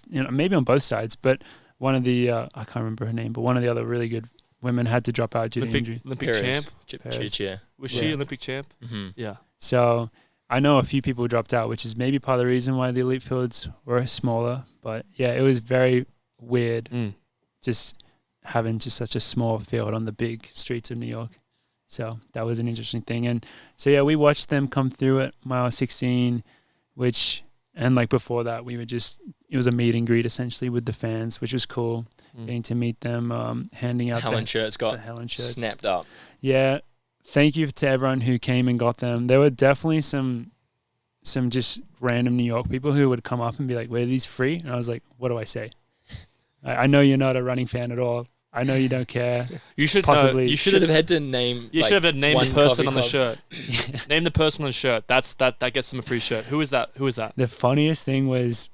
Maybe on both sides, but one of the I can't remember her name, but one of the other really good women had to drop out due to injury. Olympic champ. Was she Olympic champ? Mm-hmm. Yeah. So I know a few people dropped out, which is maybe part of the reason why the elite fields were smaller. But yeah, it was very weird, just having just such a small field on the big streets of New York. So that was an interesting thing. And so, yeah, we watched them come through at mile 16, and like before that, it was a meet and greet essentially with the fans, which was cool. Getting to meet them, handing out Hellen shirts got the Hellen shirts. Snapped up. Yeah. Thank you to everyone who came and got them. There were definitely some just random New York people who would come up and be like, were these free? And I was like, what do I say? I know you're not a running fan at all. I know you don't care. You should possibly. You should have had to name. You should have named the person on the shirt. Name the person on the shirt. That gets them a free shirt. Who is that? The funniest thing was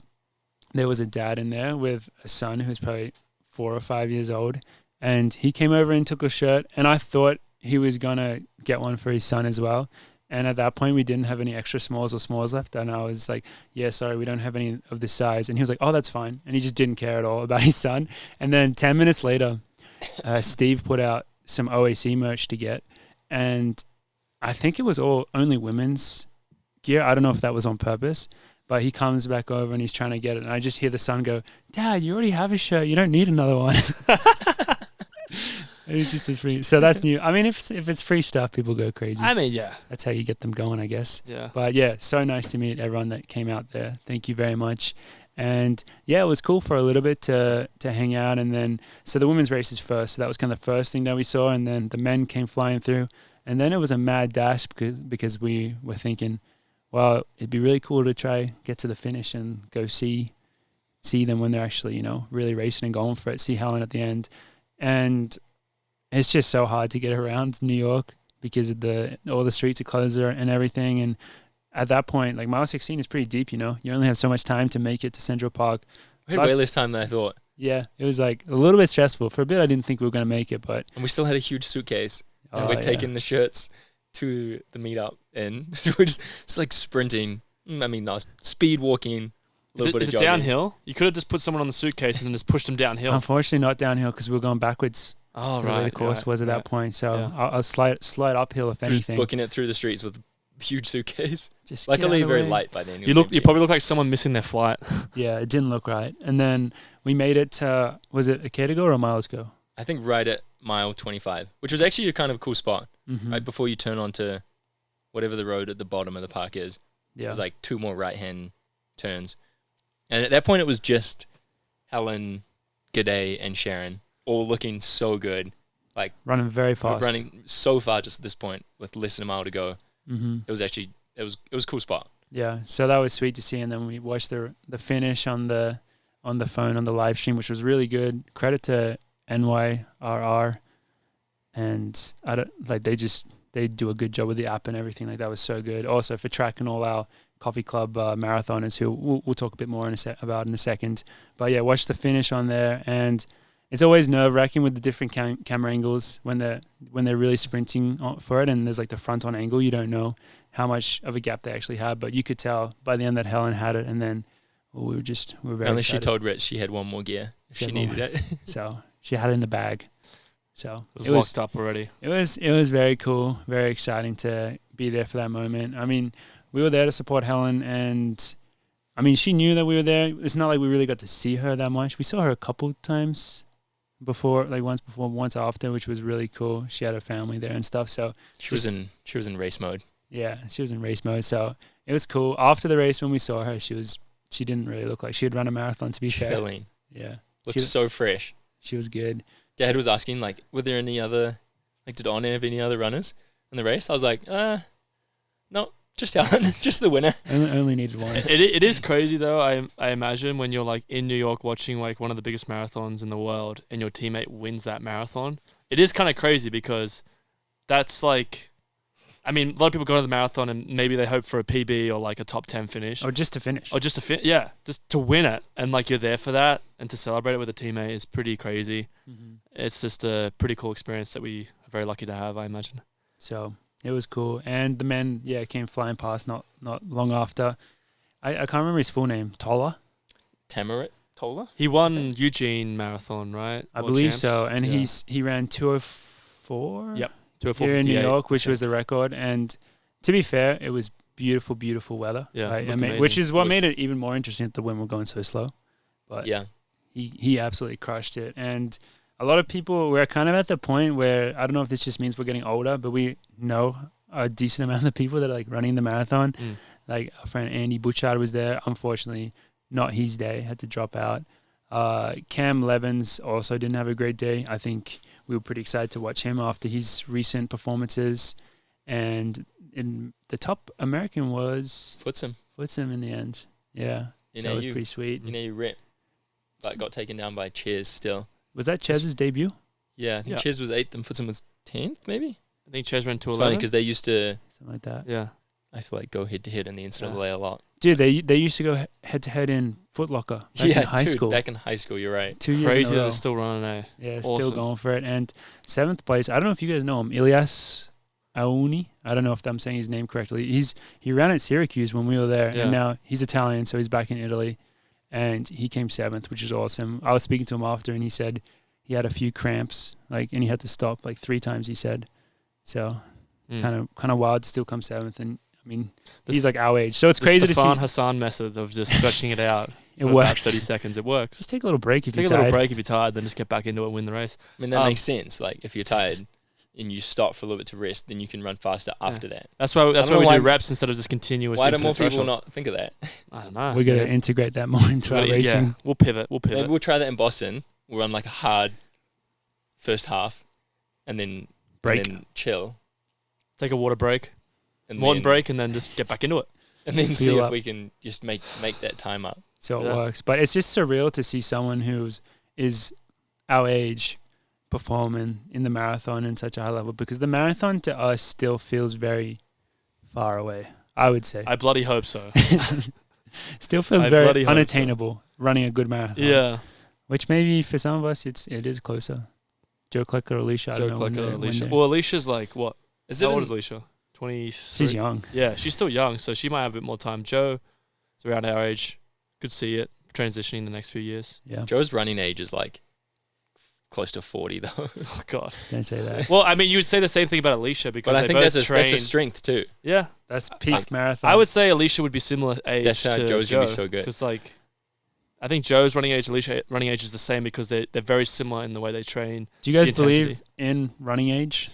there was a dad in there with a son who's probably 4 or 5 years old, and he came over and took a shirt, and I thought he was gonna get one for his son as well. And at that point, we didn't have any extra smalls or smalls left. And I was like, yeah, sorry, we don't have any of this size. And he was like, oh, that's fine. And he just didn't care at all about his son. And then 10 minutes later, Steve put out some OAC merch to get. And I think it was only women's gear. I don't know if that was on purpose. But he comes back over and he's trying to get it. And I just hear the son go, Dad, you already have a shirt. You don't need another one. It's just a free. So that's new. I mean, if it's free stuff, people go crazy. I mean, yeah. That's how you get them going, I guess. Yeah. But yeah, so nice to meet everyone that came out there. Thank you very much. And yeah, it was cool for a little bit to hang out. And then, so the women's race is first. So that was kind of the first thing that we saw. And then the men came flying through. And then it was a mad dash because we were thinking, well, it'd be really cool to try get to the finish and go see them when they're actually, really racing and going for it. See Hellen at the end. And it's just so hard to get around New York because of all the streets are closed and everything. And at that point, like mile 16 is pretty deep, You only have so much time to make it to Central Park. We had way less time than I thought. Yeah, it was like a little bit stressful. For a bit, I didn't think we were going to make it, but... And we still had a huge suitcase. And we're taking the shirts to the meetup. And we're just like sprinting. I mean, speed walking. Is it downhill? You could have just put someone on the suitcase and then just pushed them downhill. Unfortunately, not downhill because we were going backwards. Oh, right. The way the course was at that point. So I'll slide uphill if anything. Just booking it through the streets with a huge suitcase. Just luckily very light by then. You probably look like someone missing their flight. Yeah, it didn't look right. And then we made it to, was it a K to go or a mile to go? I think right at mile 25, which was actually a kind of cool spot. Right before you turn onto whatever the road at the bottom of the park is. Yeah. There's like 2 more right-hand turns. And at that point, it was just Hellen, G'day, and Sharon all looking so good. Like running very fast. Running so far just at this point with less than a mile to go. It was actually, it was a cool spot. Yeah, so that was sweet to see. And then we watched the finish on the phone, on the live stream, which was really good. Credit to NYRR. And they do a good job with the app and everything. Like that was so good. Also for Track and all our Coffee Club marathoners who we'll talk a bit more about in a second. But yeah, watch the finish on there, and it's always nerve-wracking with the different camera angles when they're really sprinting for it, and there's like the front on angle. You don't know how much of a gap they actually had, but you could tell by the end that Hellen had it, and then we were very Unless excited. she told Rich she had one more gear if she needed it. So she had it in the bag. So it was locked up already. It was very cool, very exciting to be there for that moment. I mean, we were there to support Hellen, and I mean, she knew that we were there. It's not like we really got to see her that much. We saw her a couple times before, like once before, once after, which was really cool. She had her family there and stuff. So She was in race mode. yeah, she was in race mode. So it was cool. After the race, when we saw her, she didn't really look like she had run a marathon, to be fair. Chilling. Yeah. Looks so fresh. She was good. Dad was asking, like, were there any other, like, did On have any other runners in the race? I was like, no, just Hellen, just the winner. Only needed one. It is crazy though. I imagine when you're like in New York watching like one of the biggest marathons in the world and your teammate wins that marathon. It is kind of crazy because that's like, I mean, a lot of people go to the marathon and maybe they hope for a PB or like a top 10 finish. Or just to finish. Yeah, just to win it. And like you're there for that and to celebrate it with a teammate is pretty crazy. Mm-hmm. It's just a pretty cool experience that we are very lucky to have, I imagine. So it was cool. And the men, came flying past not long after. I can't remember his full name. Tola? Tamarit Tola? He won Eugene Marathon, right? I believe so. And he ran 2:04. Yep. Here in New York, which was the record. And to be fair, it was beautiful, beautiful weather. Yeah, which is what made it even more interesting that the wind were going so slow. But yeah, he absolutely crushed it. And a lot of people, we're kind of at the point where, I don't know if this just means we're getting older, but we know a decent amount of people that are like running the marathon. Like our friend Andy Butchard was there. Unfortunately, not his day, had to drop out. Cam Levins also didn't have a great day. I think we were pretty excited to watch him after his recent performances. And in the top American was Footsum in the end. Yeah. So it was pretty sweet. Rip. But got taken down by Cheers still. Was that Chez's debut? Yeah, I think Ches was 8th and Footsum was 10th, maybe? I think Ches ran 2:11. Funny because they used to... Something like that. Yeah. I feel like go head-to-head in the NCAA a lot. Dude, they used to go head-to-head in Foot Locker back in high school. Back in high school, you're right. 2 years Crazy in a that row. they're still running, eh? Yeah, Awesome. still going for it. And 7th place, I don't know if you guys know him, Ilyas Aouni. I don't know if I'm saying his name correctly. He ran at Syracuse when we were there, and now he's Italian, so he's back in Italy. And he came 7th, which is awesome. I was speaking to him after, and he said he had a few cramps, and he had to stop 3 times, he said. So kind of wild to still come 7th. And I mean, he's like our age, so it's crazy to see. Stefan Hassan method of just stretching it out. It works. About 30 seconds. It works. Just take a little break if you're tired. tired. Take a little break if you're tired, then just get back into it and win the race. I mean, that makes sense. Like, if you're tired and you stop for a little bit to rest, then you can run faster after that. That's why we do reps instead of just continuous. Why do more people not think of that? I don't know. We're going to integrate that more into our racing. Yeah. We'll pivot. Maybe we'll try that in Boston. We'll run like a hard first half and then break. And then chill. Take a water break. One break and then just get back into it. And then see if we can just make that time up. So it works. But it's just surreal to see someone is our age performing in the marathon in such a high level, because the marathon to us still feels very far away, I would say. I bloody hope so. Still feels very unattainable running a good marathon. Yeah. Which maybe for some of us it is closer. Joe Klecker or Alicia, I don't know. Alicia. Well, Alicia's like what? How old is Alicia? 23. She's young. Yeah, she's still young, so she might have a bit more time. Joe is around our age. Could see it transitioning the next few years. Yeah. Joe's running age is like close to 40 though. Oh God. Don't say that. Well, I mean, you would say the same thing about Alicia because I think that's a strength too. Yeah. That's peak marathon. I would say Alicia would be similar age that's how to Joe's Joe, gonna be so good. Because I think Joe's running age, Alicia running age is the same because they're very similar in the way they train. Do you guys believe in running age?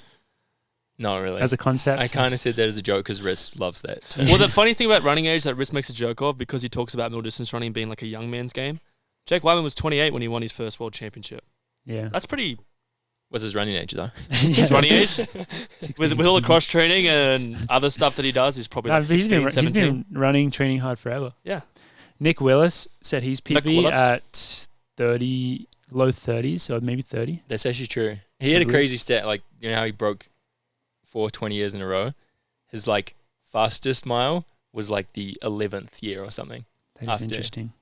Not really. As a concept? I kind of said that as a joke because Riz loves that term. Well, the funny thing about running age that Riz makes a joke of, because he talks about middle distance running being like a young man's game. Jake Wyman was 28 when he won his first world championship. Yeah. That's pretty... What's his running age though? His running age? with all the cross training and other stuff that he does, he's probably like 16, 17. He's been running, training hard forever. Yeah. Nick Willis said he's PB at 30, low 30s, or maybe 30. That's actually true. He had a crazy stat, like, you know how he broke 420 years in a row? His, like, fastest mile was, like, the 11th year or something. That is interesting.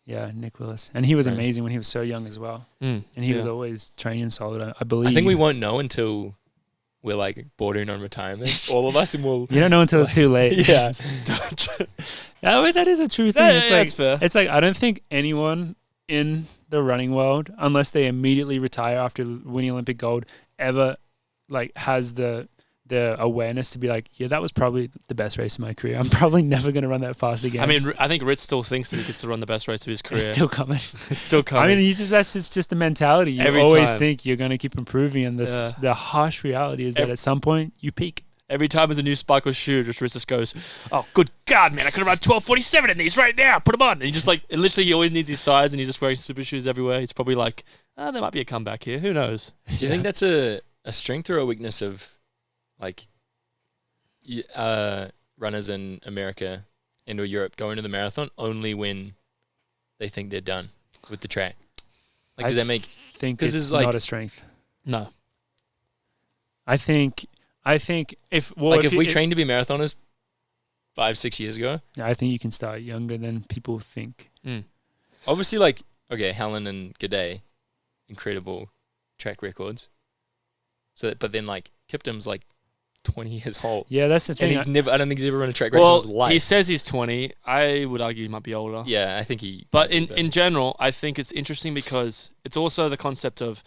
Yeah, Nick Willis. And he was amazing when he was so young as well. And he was always training solid, I believe. I think we won't know until we're, like, bordering on retirement, all of us, and we'll... You don't know until it's too late. Yeah. I mean, that is a true thing. That's fair. It's like, I don't think anyone in the running world, unless they immediately retire after winning Olympic gold, ever, like, has the the awareness to be like, yeah, that was probably the best race of my career. I'm probably never going to run that fast again. I mean, I think Ritz still thinks that he gets to run the best race of his career. It's still coming. It's still coming. I mean, that's just the mentality. You Every always time. think you're going to keep improving, and the harsh reality is that at some point you peak. Every time there's a new spike or shoe, Ritz just goes, "Oh, good God, man! I could have run 12:47 in these right now. Put them on." And he just literally, he always needs his size, and he's just wearing super shoes everywhere. He's probably like, "Oh, there might be a comeback here. Who knows?" Do you think that's a strength or a weakness of, like, runners in America and or Europe going to the marathon only when they think they're done with the track? Like, does that make? Think it's not a strength. No. I think if we trained to be marathoners 5-6 years ago, I think you can start younger than people think. Obviously, like, okay, Hellen and G'day, incredible track records. So, but then like Kiptum's like 20 years old. Yeah, that's the thing. And I don't think he's ever run a track race in his life. He says he's 20. I would argue he might be older. Yeah, I think he. But in general, I think it's interesting because it's also the concept of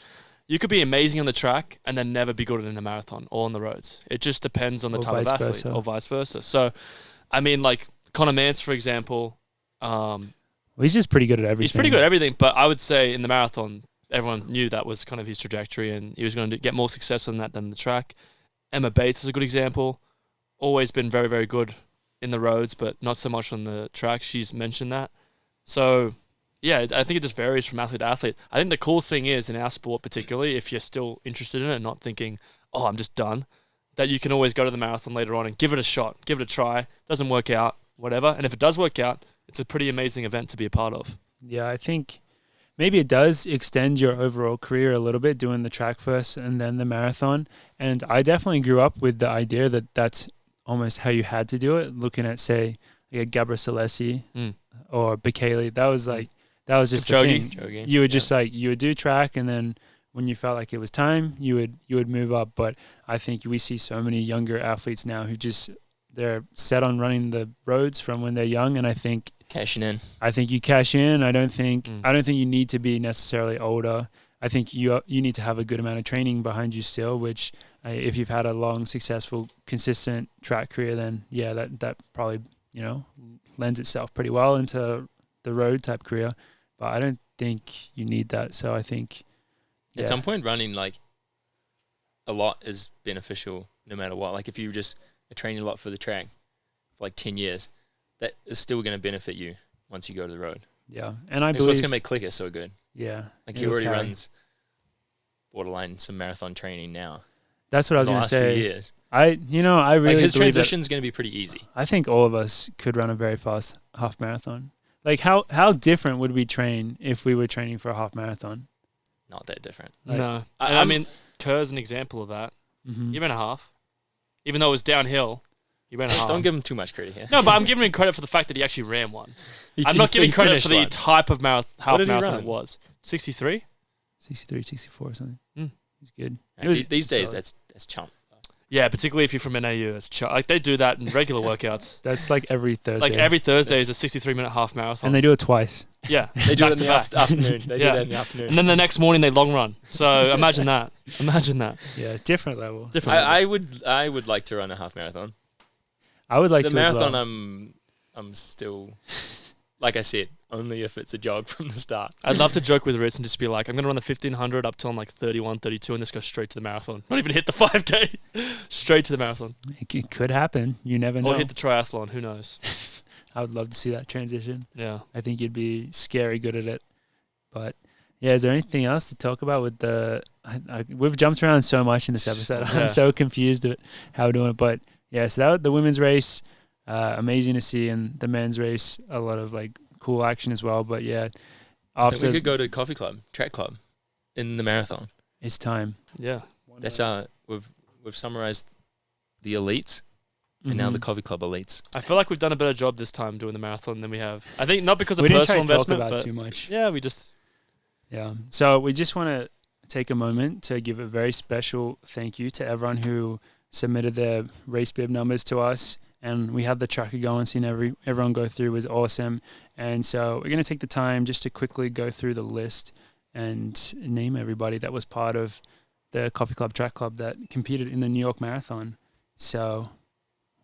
you could be amazing on the track and then never be good in a marathon or on the roads. It just depends on the type of athlete or vice versa. So, I mean, like Conor Mance, for example. Well, he's just pretty good at everything. He's pretty good at everything, but I would say in the marathon, everyone knew that was kind of his trajectory and he was going to get more success on that than the track. Emma Bates is a good example. Always been very, very good in the roads, but not so much on the track. She's mentioned that. So, yeah, I think it just varies from athlete to athlete. I think the cool thing is, in our sport particularly, if you're still interested in it and not thinking, oh, I'm just done, that you can always go to the marathon later on and give it a shot, give it a try. Doesn't work out, whatever. And if it does work out, it's a pretty amazing event to be a part of. Yeah, I think maybe it does extend your overall career a little bit, doing the track first and then the marathon. And I definitely grew up with the idea that that's almost how you had to do it. Looking at, say, like Gabra Salesi or Bekele, that was just the thing. You would just you would do track, and then when you felt like it was time, you would move up. But I think we see so many younger athletes now who they're set on running the roads from when they're young, and I think cashing in. I think you cash in. I don't think you need to be necessarily older. I think you need to have a good amount of training behind you still, which if you've had a long, successful, consistent track career, then yeah, that probably, lends itself pretty well into the road type career. But I don't think you need that. So I think at some point running like a lot is beneficial no matter what. Like if you just are training a lot for the track for like 10 years, that is still going to benefit you once you go to the road. Yeah. And I it's believe what's going to make Clicker so good. Yeah. Like he already runs borderline some marathon training now. That's what I was going to say. Few years. I really like his believe transition's going to be pretty easy. I think all of us could run a very fast half marathon. Like how different would we train if we were training for a half marathon? Not that different. No. I mean, Kerr's an example of that. Mm-hmm. He ran a half. Even though it was downhill, he ran a half. Don't give him too much credit here. No, but I'm giving him credit for the fact that he actually ran one. I'm not giving credit for the type of half marathon it was. 63? 63, 64 or something. He's good. These days, that's chump. Yeah, particularly if you're from NAU. Like they do that in regular workouts. That's like every Thursday. Like every Thursday is a 63-minute half marathon. And they do it twice. Yeah. They do it in the afternoon. They do that in the afternoon. And then the next morning they long run. So imagine that. Yeah, different level. I would like to run a half marathon. I would like to the marathon. As well. I'm still, like I said, only if it's a jog from the start. I'd love to joke with Ritz and just be like, I'm going to run the 1500 up till I'm like 31, 32 and just go straight to the marathon. Not even hit the 5K. Straight to the marathon. It could happen. You never know. Or hit the triathlon. Who knows? I would love to see that transition. Yeah. I think you'd be scary good at it. But yeah, is there anything else to talk about with the... we've jumped around so much in this episode. I'm so confused at how we're doing it. But yeah, so that was the women's race. Amazing to see. And the men's race, a lot of like cool action as well. But yeah, after we could go to Coffee Club, Track Club, in the marathon. It's time. Yeah. That's we've summarized the elites. And now the Coffee Club elites. I feel like we've done a better job this time doing the marathon than we have. I think not because of personal investment, talk about but too much. Yeah, we just... Yeah. So we just want to take a moment to give a very special thank you to everyone who submitted their race bib numbers to us. And we had the tracker going, seeing everyone go through was awesome. And so we're going to take the time just to quickly go through the list and name everybody that was part of the Coffee Club Track Club that competed in the New York Marathon. So,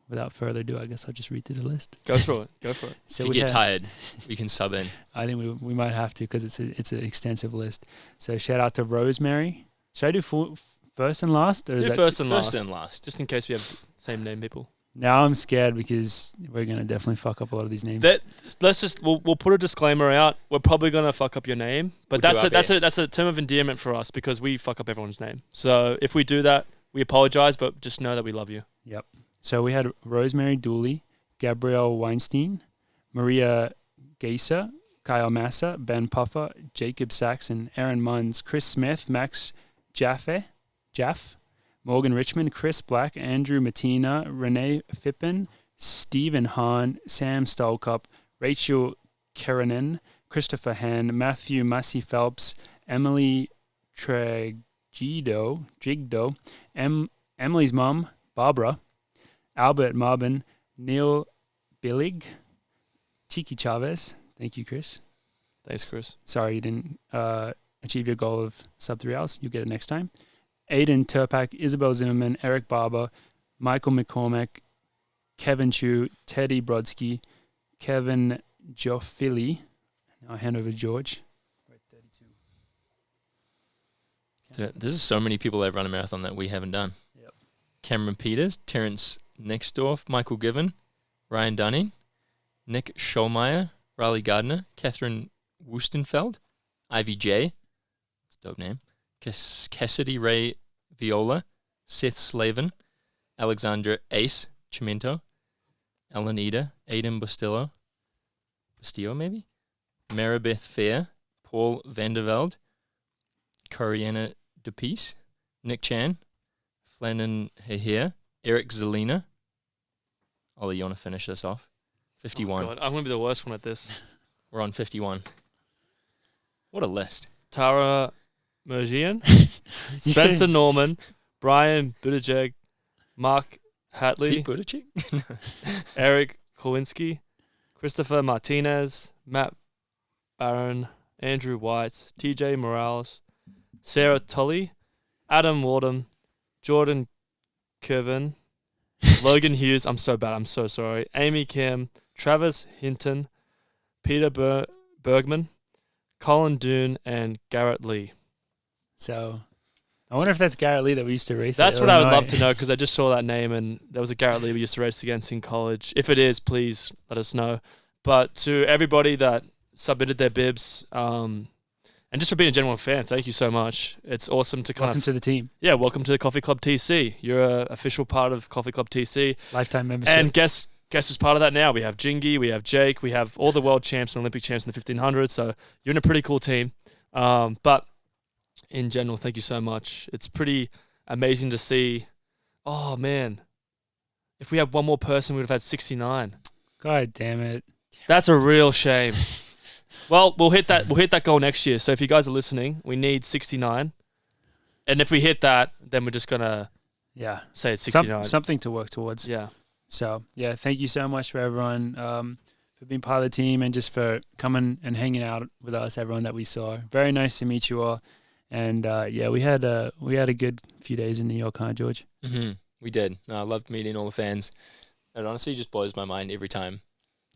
without further ado, I guess I'll just read through the list. Go for it. Go for it. So if you get tired, we can sub in. I think we might have to because it's an extensive list. So shout out to Rosemary. Should I do first and last? Or Do is that first and last. First and last. Just in case we have same name people. Now I'm scared because we're gonna definitely fuck up a lot of these names. We'll put a disclaimer out. We're probably gonna fuck up your name, but We'll do our best. that's a term of endearment for us because we fuck up everyone's name. So if we do that, we apologize, but just know that we love you. Yep. So we had Rosemary Dooley, Gabrielle Weinstein, Maria Geyser, Kyle Massa, Ben Puffer, Jacob Saxon, Aaron Munns, Chris Smith, Max Jaff, Morgan Richmond, Chris Black, Andrew Matina, Renee Fippen, Stephen Hahn, Sam Stolkup, Rachel Keranen, Christopher Han, Matthew Massey Phelps, Emily Trigdo, Emily's mum, Barbara, Albert Marbin, Neil Billig, Chiqui Chavez. Thank you, Chris. Thanks, Chris. Sorry you didn't achieve your goal of sub 3 hours. You'll get it next time. Aiden Turpak, Isabel Zimmerman, Eric Barber, Michael McCormack, Kevin Chu, Teddy Brodsky, Kevin Joffili. Now I hand over to George. There's so many people that have run a marathon that we haven't done. Yep. Cameron Peters, Terrence Nexdorf, Michael Given, Ryan Dunning, Nick Schollmeyer, Riley Gardner, Catherine Wustenfeld, Ivy J. That's a dope name. Cassidy Ray Viola, Seth Slavin, Alexandra Ace Chimento, Ellen Eda, Aidan Bustillo maybe, Maribeth Fair, Paul Vanderveld, Coriana DePiece, Nick Chan, Flannan Hehir, Eric Zelina. Ollie, you want to finish this off? 51. Oh God, I'm going to be the worst one at this. We're on 51. What a list. Tara Mergian, Spencer Norman, Brian Buttigieg, Mark Hatley, Pete Buttigieg? Eric Kowinski, Christopher Martinez, Matt Barron, Andrew White, TJ Morales, Sarah Tully, Adam Wardham, Jordan Kervin, Logan Hughes, I'm so bad, I'm so sorry, Amy Kim, Travis Hinton, Peter Bergman, Colin Doon, and Garrett Lee. So I wonder if that's Garrett Lee that we used to race. That's at what I would Illinois. love to know because I just saw that name and there was a Garrett Lee we used to race against in college. If it is, please let us know. But to everybody that submitted their bibs, and just for being a genuine fan, thank you so much. It's awesome to Welcome to the team. Yeah, welcome to the Coffee Club TC. You're an official part of Coffee Club TC. Lifetime membership. And guess who's part of that now? We have Jingy, we have Jake, we have all the world champs and Olympic champs in the 1500. So you're in a pretty cool team. But in general, thank you so much. It's pretty amazing to see. Oh, man. If we had one more person, we would have had 69. God damn it. That's a real shame. Well, we'll hit that goal next year. So if you guys are listening, we need 69. And if we hit that, then we're just going to say it's 69. Something to work towards. Yeah. So, yeah, thank you so much for everyone for being part of the team and just for coming and hanging out with us, everyone that we saw. Very nice to meet you all. And, we had a good few days in New York, huh, George? Mm-hmm. We did. No, I loved meeting all the fans. It honestly just blows my mind every time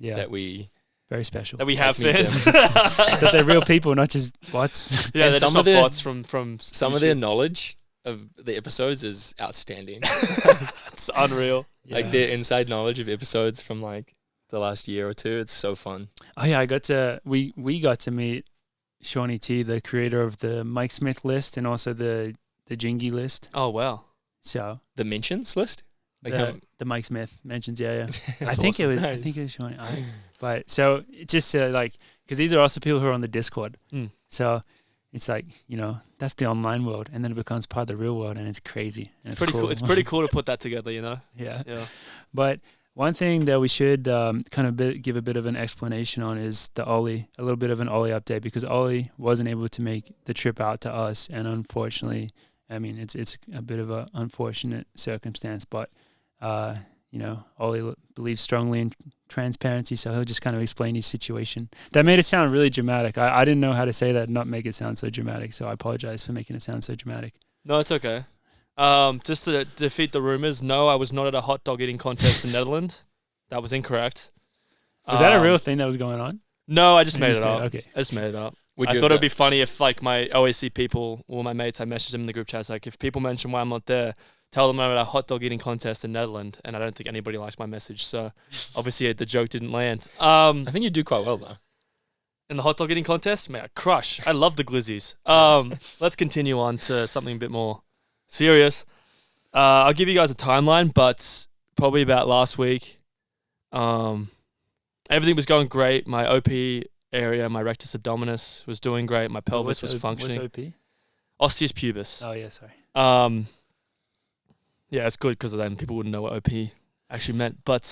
that we... Very special. That we have fans. That they're real people, not just bots. Yeah, and they're some just of not their, bots from some of their knowledge of the episodes is outstanding. That's unreal. Yeah. Like their inside knowledge of episodes from like the last year or two. It's so fun. Oh yeah, we got to meet Shawnee T, the creator of the Mike Smith list and also the Jingy list. Oh wow. So the mentions list? Like the Mike Smith mentions, yeah. I That's think awesome. I think it was Shawnee. But so just because these are also people who are on the Discord. Mm. So it's like, that's the online world, and then it becomes part of the real world, and it's crazy. And It's pretty cool. It's pretty cool to put that together, Yeah. Yeah. But one thing that we should give a bit of an explanation on is a little bit of an Olli update, because Olli wasn't able to make the trip out to us, and unfortunately, I mean, it's a bit of an unfortunate circumstance, but Olli believes strongly in transparency, so he'll just kind of explain his situation. That made it sound really dramatic. I didn't know how to say that and not make it sound so dramatic, so I apologize for making it sound so dramatic. No, it's okay. Just to defeat the rumors, no, I was not at a hot dog eating contest in Netherlands. That was incorrect. Was that a real thing that was going on? No, I just made it up. Okay. I just made it up. Would I you thought have it'd be funny if like my OAC people or my mates, I messaged them in the group chats, like if people mention why I'm not there, tell them I'm at a hot dog eating contest in Netherlands, and I don't think anybody likes my message. So obviously the joke didn't land. I think you do quite well though. In the hot dog eating contest, man, I crush. I love the glizzies. Let's continue on to something a bit more serious. I'll give you guys a timeline, but probably about last week, everything was going great. My OP area, my rectus abdominis was doing great. My pelvis was functioning. What's OP? Osteus pubis. Oh, yeah, sorry. Yeah, it's good because then people wouldn't know what OP actually meant. But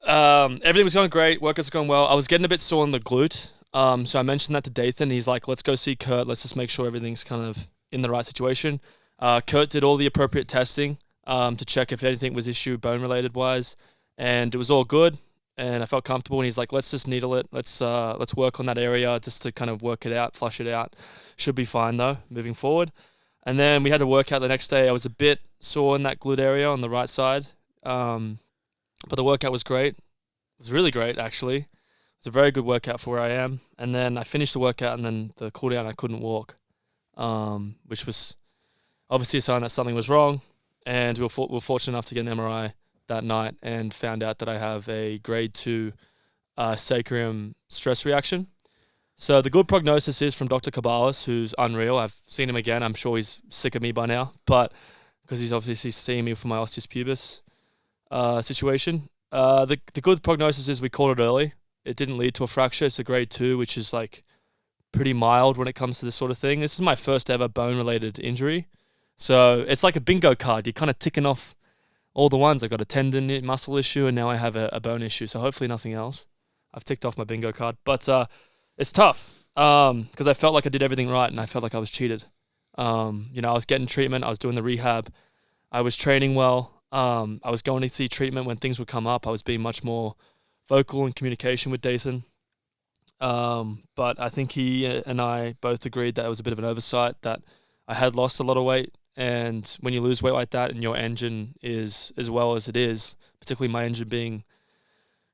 everything was going great. Workouts were going well. I was getting a bit sore on the glute. So I mentioned that to Dathan. He's like, let's go see Kurt. Let's just make sure everything's kind of in the right situation. Kurt did all the appropriate testing to check if anything was issue bone-related wise. And it was all good. And I felt comfortable. And he's like, let's just needle it. Let's work on that area just to kind of work it out, flush it out. Should be fine, though, moving forward. And then we had to work out the next day. I was a bit sore in that glute area on the right side. But the workout was great. It was really great, actually. It was a very good workout for where I am. And then I finished the workout, and then the cool down, I couldn't walk, which was obviously a sign that something was wrong. And we were fortunate enough to get an MRI that night and found out that I have a grade 2 sacrum stress reaction. So the good prognosis is from Dr. Cabalas, who's unreal. I've seen him again. I'm sure he's sick of me by now, but because he's obviously seeing me for my osteus pubis situation. The good prognosis is we caught it early. It didn't lead to a fracture. It's a grade 2, which is like pretty mild when it comes to this sort of thing. This is my first ever bone-related injury. So it's like a bingo card. You're kind of ticking off all the ones. I've got a tendon muscle issue, and now I have a bone issue. So hopefully nothing else. I've ticked off my bingo card. But it's tough because I felt like I did everything right, and I felt like I was cheated. I was getting treatment. I was doing the rehab. I was training well. I was going to see treatment when things would come up. I was being much more vocal in communication with Dathan. But I think he and I both agreed that it was a bit of an oversight, that I had lost a lot of weight. And when you lose weight like that and your engine is as well as it is, particularly my engine being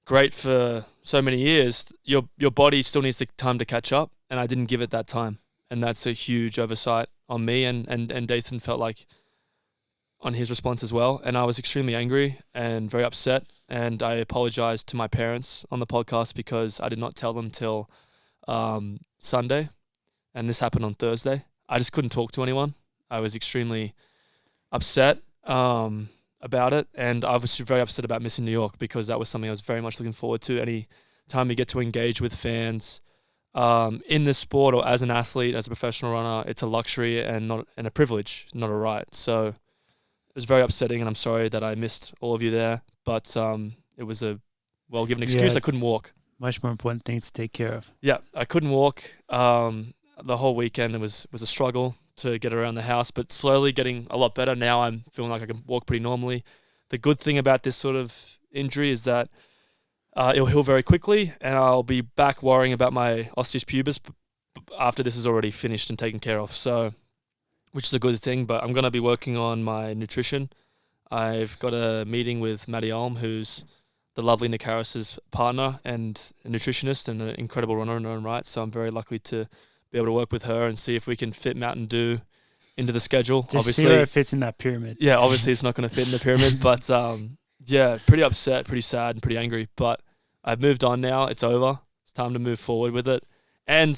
great for so many years, your body still needs the time to catch up. And I didn't give it that time. And that's a huge oversight on me. And Dathan felt like on his response as well. And I was extremely angry and very upset. And I apologized to my parents on the podcast because I did not tell them till Sunday. And this happened on Thursday. I just couldn't talk to anyone. I was extremely upset about it. And I was very upset about missing New York because that was something I was very much looking forward to. Any time you get to engage with fans in this sport or as an athlete, as a professional runner, it's a luxury and a privilege, not a right. So it was very upsetting, and I'm sorry that I missed all of you there. But it was a well-given excuse. Yeah. I couldn't walk. Much more important things to take care of. Yeah, I couldn't walk. The whole weekend it was a struggle to get around the house, but slowly getting a lot better. Now I'm feeling like I can walk pretty normally. The good thing about this sort of injury is that it'll heal very quickly, and I'll be back worrying about my osteus pubis after this is already finished and taken care of. So, which is a good thing, but I'm going to be working on my nutrition. I've got a meeting with Maddie Olm, who's the lovely Nick Harris's partner and a nutritionist and an incredible runner in her own right. So I'm very lucky to be able to work with her and see if we can fit Mountain Dew into the schedule. Just obviously, see where it fits in that pyramid. Yeah, obviously it's not going to fit in the pyramid, but yeah, pretty upset, pretty sad, and pretty angry. But I've moved on now. It's over. It's time to move forward with it. And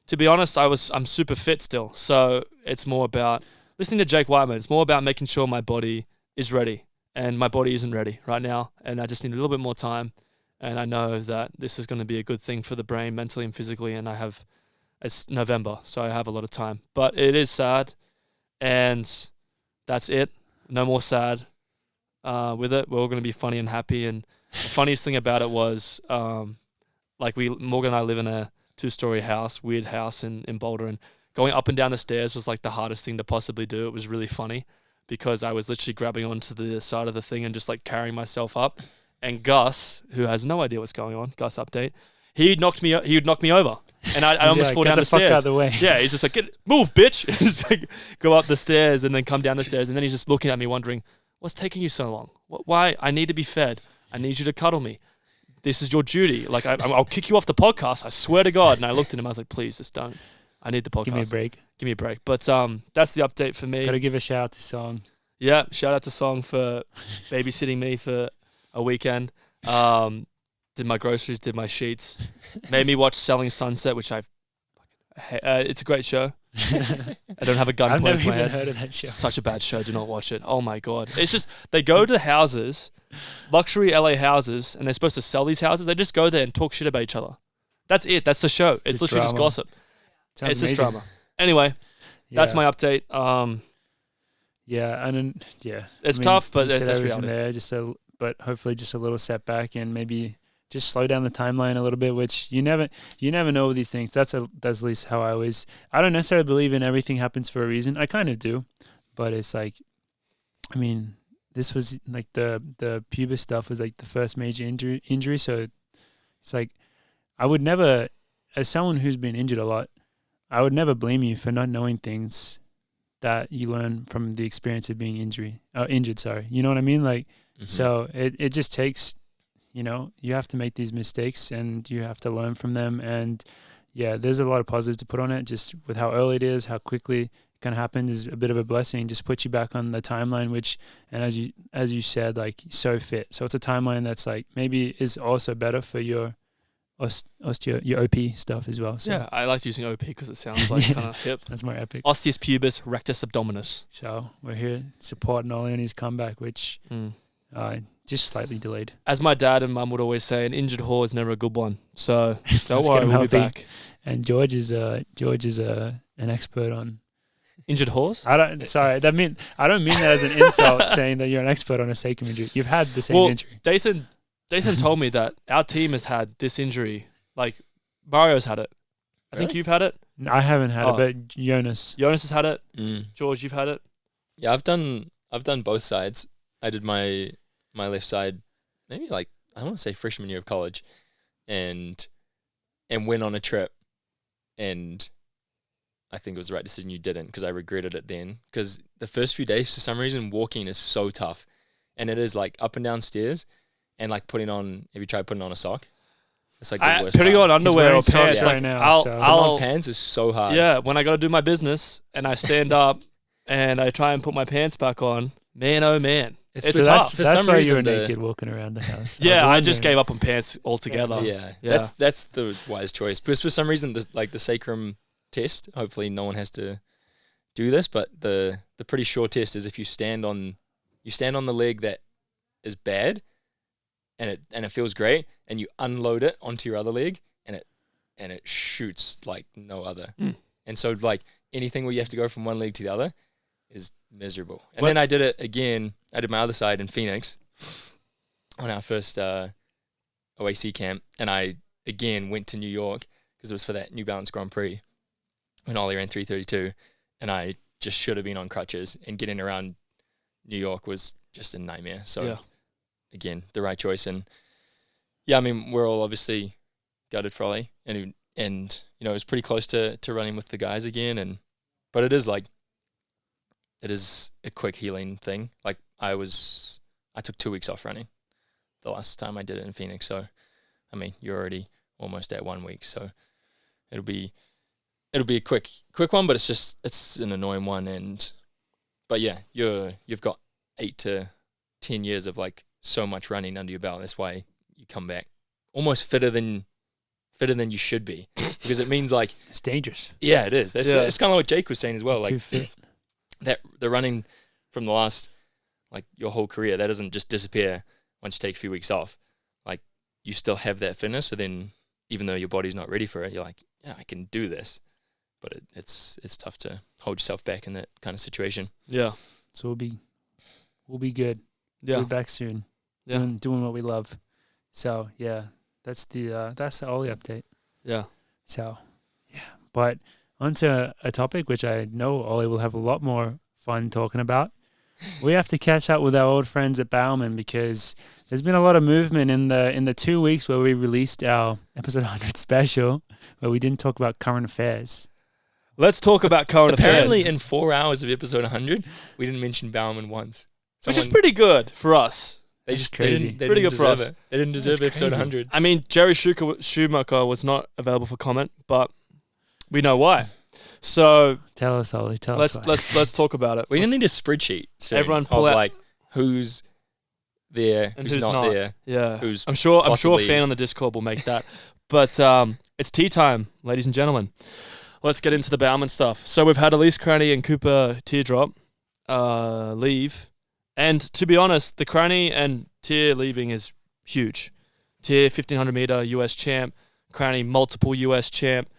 to be honest, I'm super fit still. So it's more about listening to Jake Whiteman. It's more about making sure my body is ready, and my body isn't ready right now. And I just need a little bit more time. And I know that this is going to be a good thing for the brain, mentally and physically. And it's November, so I have a lot of time. But it is sad, and that's it. No more sad with it. We're all going to be funny and happy. And the funniest thing about it was, Morgan and I live in a 2-story house, weird house in Boulder, and going up and down the stairs was like the hardest thing to possibly do. It was really funny because I was literally grabbing onto the side of the thing and just like carrying myself up. And Gus, who has no idea what's going on, Gus update, he would knock me over. And I almost fall down the stairs. Get the fuck out of the way. Yeah, he's just like, move, bitch. Just like, go up the stairs and then come down the stairs. And then he's just looking at me wondering, what's taking you so long? Why? I need to be fed. I need you to cuddle me. This is your duty. Like, I'll kick you off the podcast. I swear to God. And I looked at him. I was like, please, just don't. I need the podcast. Give me a break. Give me a break. But that's the update for me. Gotta give a shout out to Song. Yeah, shout out to Song for babysitting me for a weekend. Did my groceries, did my sheets. Made me watch Selling Sunset, which it's a great show. I don't have a gun pointed to my head. I've never even heard of that show. It's such a bad show. Do not watch it. Oh my God. It's just, they go to houses, luxury LA houses, and they're supposed to sell these houses. They just go there and talk shit about each other. That's it. That's the show. It's literally just gossip. Sounds it's amazing. just drama. Anyway, that's my update. Yeah, and then, it's tough, but that's reality. There, but hopefully just a little setback, and maybe just slow down the timeline a little bit, which you never know these things. That's at least how I don't necessarily believe in everything happens for a reason. I kind of do, but it's like, I mean, this was like the pubis stuff was like the first major injury. So it's like, I would never, as someone who's been injured a lot, I would never blame you for not knowing things that you learn from the experience of being injured. Sorry. You know what I mean? Like, so it just takes, you have to make these mistakes and you have to learn from them. And yeah, there's a lot of positives to put on it. Just with how early it is, how quickly it kind of happens is a bit of a blessing. Just puts you back on the timeline, which, and as you said, like, so fit. So it's a timeline that's like maybe is also better for your your OP stuff as well. So. Yeah, I liked using OP because it sounds like kind of hip. That's more epic. Osteus pubis rectus abdominis. So we're here supporting Olli on his comeback, which just slightly delayed. As my dad and mum would always say, an injured whore is never a good one. So don't worry, we'll be back. And George is an expert on injured whores. I don't mean that as an insult, saying that you're an expert on a sacrum injury. You've had the same injury. Dathan told me that our team has had this injury. Like, Mario's had it. I think you've had it. No, I haven't had it, but Jonas has had it. George, you've had it. Yeah, I've done both sides. I did my left side, maybe like, I want to say freshman year of college, and went on a trip, and I think it was the right decision you didn't, because I regretted it then. Because the first few days, for some reason, walking is so tough, and it is like up and down stairs. And like have you tried putting on a sock? It's like the worst putting part. on underwear or pants right now. On pants is so hard. Yeah, when I got to do my business and I stand up and I try and put my pants back on, man, oh man, it's tough. That's why you were naked walking around the house. Yeah, I just gave up on pants altogether. Yeah. That's the wise choice. Because for some reason, the sacrum test, hopefully no one has to do this, but the pretty sure test is if you stand on the leg that is bad, and it feels great, and you unload it onto your other leg, and it shoots like no other. And so like anything where you have to go from one leg to the other is miserable. And then I did it again. I did my other side in Phoenix on our first OAC camp, and I again went to New York because it was for that New Balance Grand Prix when Olli ran 3:32, and I just should have been on crutches, and getting around New York was just a nightmare. So again, the right choice. And yeah, I mean, we're all obviously gutted for Olli, and it was pretty close to running with the guys again. But it is a quick healing thing. Like I took 2 weeks off running the last time I did it in Phoenix. So, I mean, you're already almost at 1 week. So it'll be a quick one, but it's an annoying one. But yeah, you've got 8 to 10 years of like so much running under your belt. That's why you come back almost fitter than you should be, because it means like it's dangerous. Yeah, it is. It's kind of like what Jake was saying as well. Like too fit. That the running from the last, like your whole career, that doesn't just disappear once you take a few weeks off. Like you still have that fitness. So then, even though your body's not ready for it, you're like, yeah, I can do this. But it's tough to hold yourself back in that kind of situation. Yeah. So we'll be good. Yeah. We're back soon. Yeah. Doing what we love. So yeah, that's the Olli update. Yeah. So yeah, but onto a topic which I know Olli will have a lot more fun talking about. we have to catch up with our old friends at Bowerman because there's been a lot of movement in the 2 weeks where we released our episode 100 special, where we didn't talk about current affairs. Let's talk about current Apparently, affairs. in 4 hours of episode 100, we didn't mention Bowerman once. Which is pretty good for us. They That's just crazy. They Pretty didn't good for deserve us. it. They didn't deserve That's episode crazy. 100. I mean, Jerry Schumacher was not available for comment, but we know why. So Tell us, Ollie. Tell us. why. let's talk about it. We didn't need a spreadsheet. Soon Everyone of pull out- like who's there, And who's not there. Yeah, Who's I'm sure a possibly- fan on the Discord will make that. But it's tea time, ladies and gentlemen. Let's get into the Bowerman stuff. So we've had Elise Cranny and Cooper Teardrop leave, and to be honest, the Cranny and Tear leaving is huge. Tear 1500 meter US champ, Cranny multiple US champ.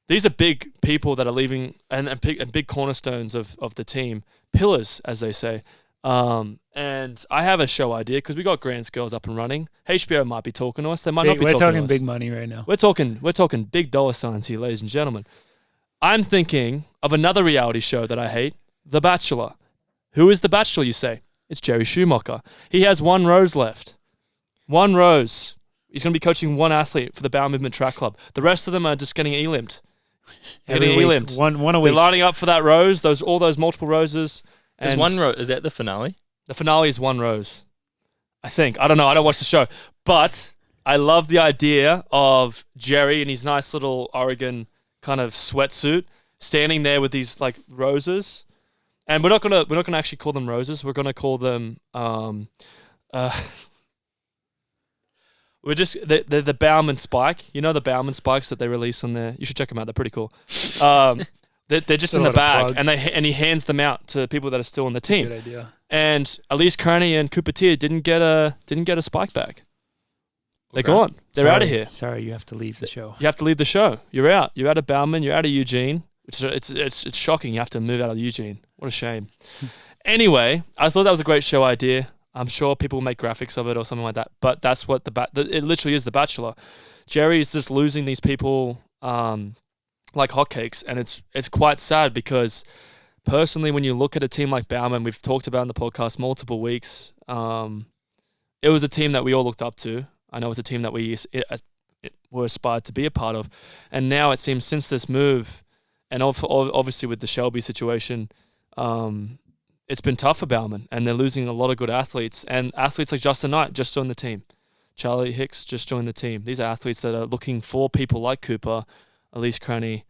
These are big people that are leaving and big cornerstones of the team, pillars as they say. And I have a show idea because we got Grants Girls up and running. HBO might be talking to us. They might not be We're talking to talking us. big money right now. We're talking big dollar signs here, ladies and gentlemen. I'm thinking of another reality show that I hate, The Bachelor. Who is The Bachelor, you say? It's Jerry Schumacher. He has 1 rose left. 1 rose. He's going to be coaching 1 athlete for the Bowerman Track Club. The rest of them are just getting e-limbed. Every Getting week, e-limbed. one a They're week. lining up for that rose, all those multiple roses. There's And 1 row. Is that the finale? the finale is 1 rose. I think. I don't know. I don't watch the show. But I love the idea of Jerry in his nice little Oregon kind of sweatsuit standing there with these like roses. And we're not gonna actually call them roses. We're gonna call them they're the Bowerman spike. You know the Bowerman spikes that they release on there. You should check them out. They're pretty cool. They're just in the Not a bag, plug. and he hands them out to people that are still on the team. Good idea. And Elise Cranny and Cooper Tier didn't get a spike bag. They're Okay. gone. They're out of Sorry. here. Sorry, you have to leave the show. You have to leave the show. You're out. You're out of Bowerman. You're out of Eugene. Which is, it's shocking. You have to move out of Eugene. What a shame. Anyway, I thought that was a great show idea. I'm sure people will make graphics of it or something like that. But that's what it literally is. The Bachelor. Jerry is just losing these people like hotcakes, and it's quite sad because personally, when you look at a team like Bowerman, we've talked about in the podcast multiple weeks. It was a team that we all looked up to. I know it's a team that we were aspired to be a part of, and now it seems since this move, and obviously with the Shelby situation, it's been tough for Bowerman, and they're losing a lot of good athletes, and athletes like Justin Knight just joined the team. Charlie Hicks just joined the team. These are athletes that are looking for people like Cooper, Elise Cranny,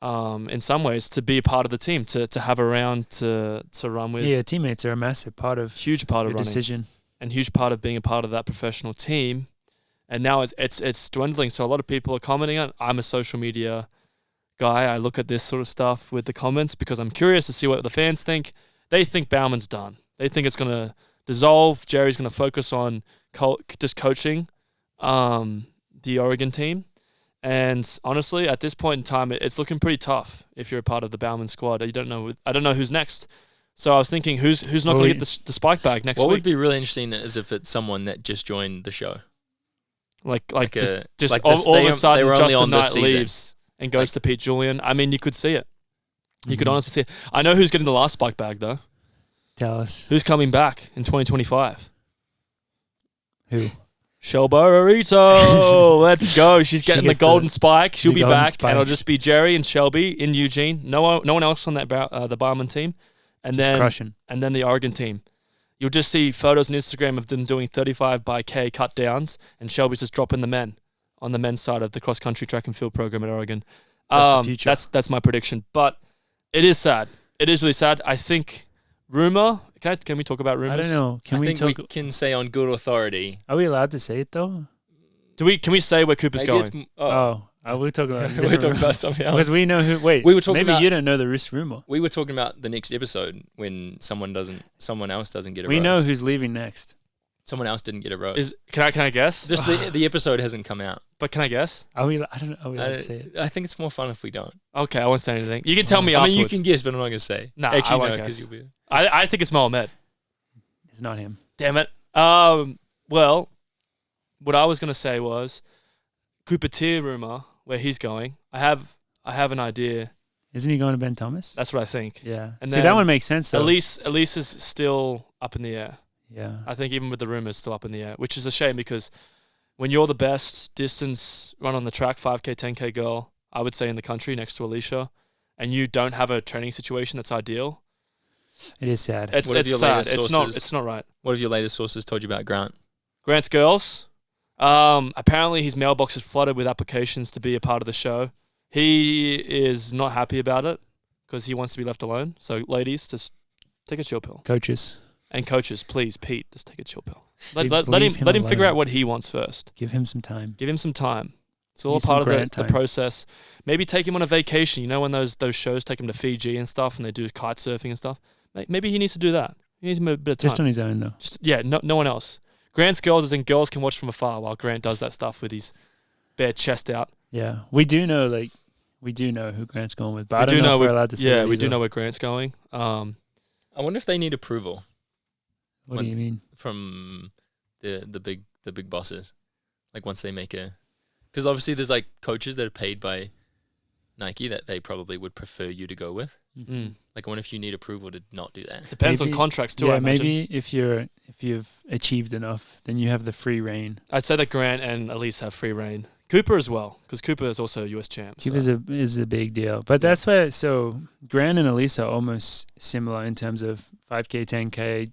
in some ways, to be a part of the team, to have around to run with. Yeah, teammates are a massive part of Huge part of the running. decision. And huge part of being a part of that professional team. And now it's dwindling. So a lot of people are commenting on. I'm a social media guy. I look at this sort of stuff with the comments because I'm curious to see what the fans think. They think Bowerman's done. They think it's going to dissolve. Jerry's going to focus on just coaching the Oregon team. And honestly, at this point in time, it's looking pretty tough if you're a part of the Bowerman squad. I don't know who's next. So I was thinking, who's not going to get the spike bag next What week? would be really interesting is if it's someone that just joined the show. Like like just, a- just like all, this- all of they- a they sudden, were only Justin on this Knight season. leaves and goes to Pete Julian. I mean, you could see it. You could Mhm. honestly see it. I know who's getting the last spike bag, though. Tell us Who's coming back in 2025? who. Shelby. Let's go. She's getting the gets the- golden spike. She'll the be golden back, and it'll spikes. just be Jerry and Shelby in Eugene. No one else on that the Bowerman team, and Just then crushing. and then the Oregon team. You'll just see photos on Instagram of them doing 35 by K cut downs, and Shelby's just dropping the men on the men's side of the cross country track and field program at Oregon. That's the future. That's my prediction. But it is sad. It is really sad. I think rumor. Can we talk about rumors? I don't know. Can I we think talk? we can say on good authority. Are we allowed to say it though? Can we say where Cooper's Maybe going? it's Oh, we're talking about. we're talking about something else. because we know who. Wait, We were talking maybe about- you don't know the risk rumor. We were talking about the next episode when someone else doesn't get a We rose. know who's leaving next. Someone else didn't get a rose. Can I guess? Just the episode hasn't come out. But can I guess? Are we? I don't know. Are we allowed to say it? I think it's more fun if we don't. Okay, I won't say anything. You can tell me I afterwards. mean, you can guess, but I'm not going to say. Nah, I Actually, won't no, guess. because you'll be. I think it's Mohamed. It's not him. Damn it. Well, what I was gonna say was Cooper Tier rumor where he's going. I have an idea. Isn't he going to Ben Thomas? That's what I think. Yeah. And See, then that one makes sense, though. Elise is still up in the air. Yeah. I think even with the rumors, still up in the air, which is a shame because when you're the best distance run on the track, 5K, 10K girl, I would say in the country next to Alicia, and you don't have a training situation that's ideal. It is sad. It's sad. It's not right. What have your latest sources told you about Grant? Grant's girls. Apparently his mailbox is flooded with applications to be a part of the show. He is not happy about it because he wants to be left alone. So ladies, just take a chill pill. Coaches. And coaches, please, Pete, just take a chill pill. Let Leave him figure alone. out what he wants first. Give him some time. Give him some time. It's all Need a part some of Grant the time. process. Maybe take him on a vacation. You know when those shows take him to Fiji and stuff and they do kite surfing and stuff? Maybe he needs to do that. He needs a bit of time. Just on his own, though. No one else. Grant's girls is in girls can watch from afar while Grant does that stuff with his bare chest out. Yeah. We do know who Grant's going with, but I don't know if we're allowed to say that we do either. know where Grant's going. I wonder if they need approval What do you mean? from the big bosses, like once they make a, because obviously there's like coaches that are paid by Nike that they probably would prefer you to go with. Mm. Like, I wonder if you need approval to not do that. Depends on Maybe- contracts too. Yeah, I imagine. maybe if you've achieved enough, then you have the free reign. I'd say that Grant and Elise have free reign. Cooper as well, because Cooper is also a US champ. Cube So. is a big deal, but that's why. So Grant and Elisa are almost similar in terms of 5K, 10K,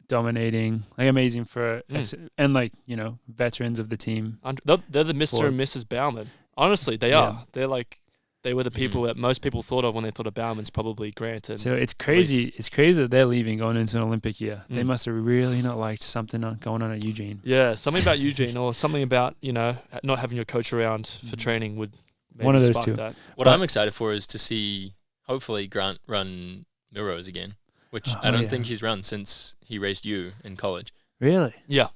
dominating, like amazing for and like veterans of the team. They're the Mr. and Mrs. Bowerman. Honestly, they are. They're like they were the people that most people thought of when they thought of Bowerman's probably Grant. And So it's crazy. Elise. It's crazy that they're leaving going into an Olympic year. They Mm. must have really not liked something going on at Eugene. Yeah, something about Eugene or something about not having your coach around for training would maybe One of those spark two. That. What I'm excited for is to see, hopefully, Grant run Milrose again, which I don't think he's run since he raced you in college. Really? Yeah,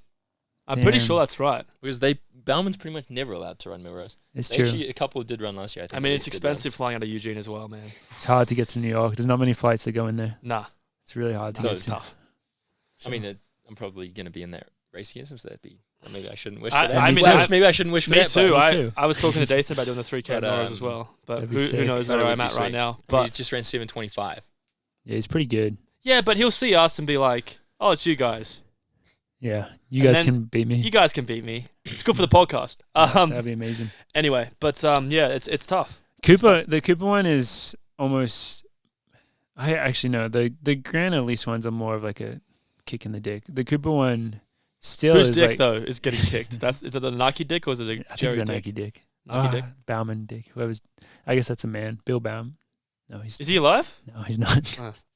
I'm pretty Damn. sure that's right. Because Bauman's pretty much never allowed to run Milrose. It's They true. Actually, a couple did run last year. I think. I mean, they it's did expensive flying out of Eugene as well, man. It's hard to get to New York. There's not many flights that go in there. Nah, It's really hard to So get it's to. tough. I mean, I'm probably going to be in that race against him, so that'd be. Or maybe I shouldn't wish I- for that. I mean, maybe I shouldn't wish for Me that. too. But Me too. I was talking to Dathan about doing the 3K But, Milrose as well, but That'd be who sick. knows That where would I'm be at right sweet. now? I mean, But he's just ran 7:25. Yeah, he's pretty good. yeah, but he'll see us and be like, "Oh, it's you guys. Yeah, you And guys then can beat me. You guys can beat me. It's good for the podcast." That'd be amazing. Anyway, but yeah, it's tough. The Cooper one is almost. I actually know the Grant and Elise ones are more of like a kick in the dick. The Cooper one still Whose is dick like, though is getting kicked? Is it a Nike dick or is it a I think Jerry it's a dick? Nike dick. Nike dick. Bauman dick. I guess that's a man. Bill Baum. No, Is he alive? No, he's not.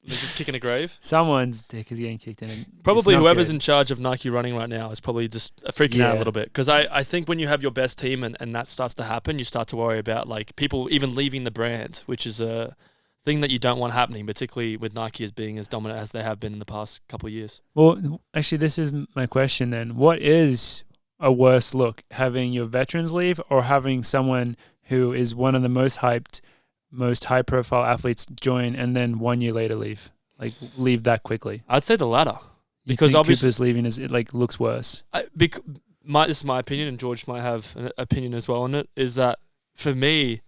He's just kicking a grave. Someone's dick is getting kicked in. And Probably it's not whoever's good. in charge of Nike running right now is probably just freaking out a Yeah. little bit. Because I think when you have your best team and that starts to happen, you start to worry about like people even leaving the brand, which is a thing that you don't want happening, particularly with Nike as being as dominant as they have been in the past couple of years. Well, actually, this is my question then. What is a worse look, having your veterans leave or having someone who is one of the most hyped, most high-profile athletes join and then 1 year later leave? Like, leave that quickly. I'd say the latter. You Because think obviously- Cooper's leaving looks worse. This is my opinion, and George might have an opinion as well on it, is that for me,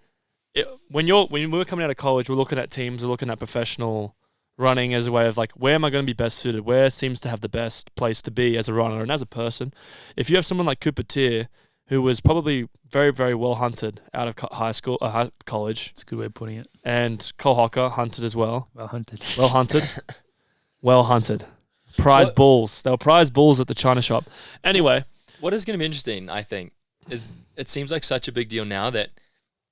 when we're coming out of college, we're looking at teams, we're looking at professional running as a way of like, where am I going to be best suited? Where seems to have the best place to be as a runner and as a person? If you have someone like Cooper Tier, who was probably very, very well hunted out of college, It's a good way of putting it. and Cole Hocker hunted as well. Well hunted. Well hunted. Well hunted. Prize bulls. They were prize bulls at the China shop. Anyway. What is going to be interesting, I think, is it seems like such a big deal now that,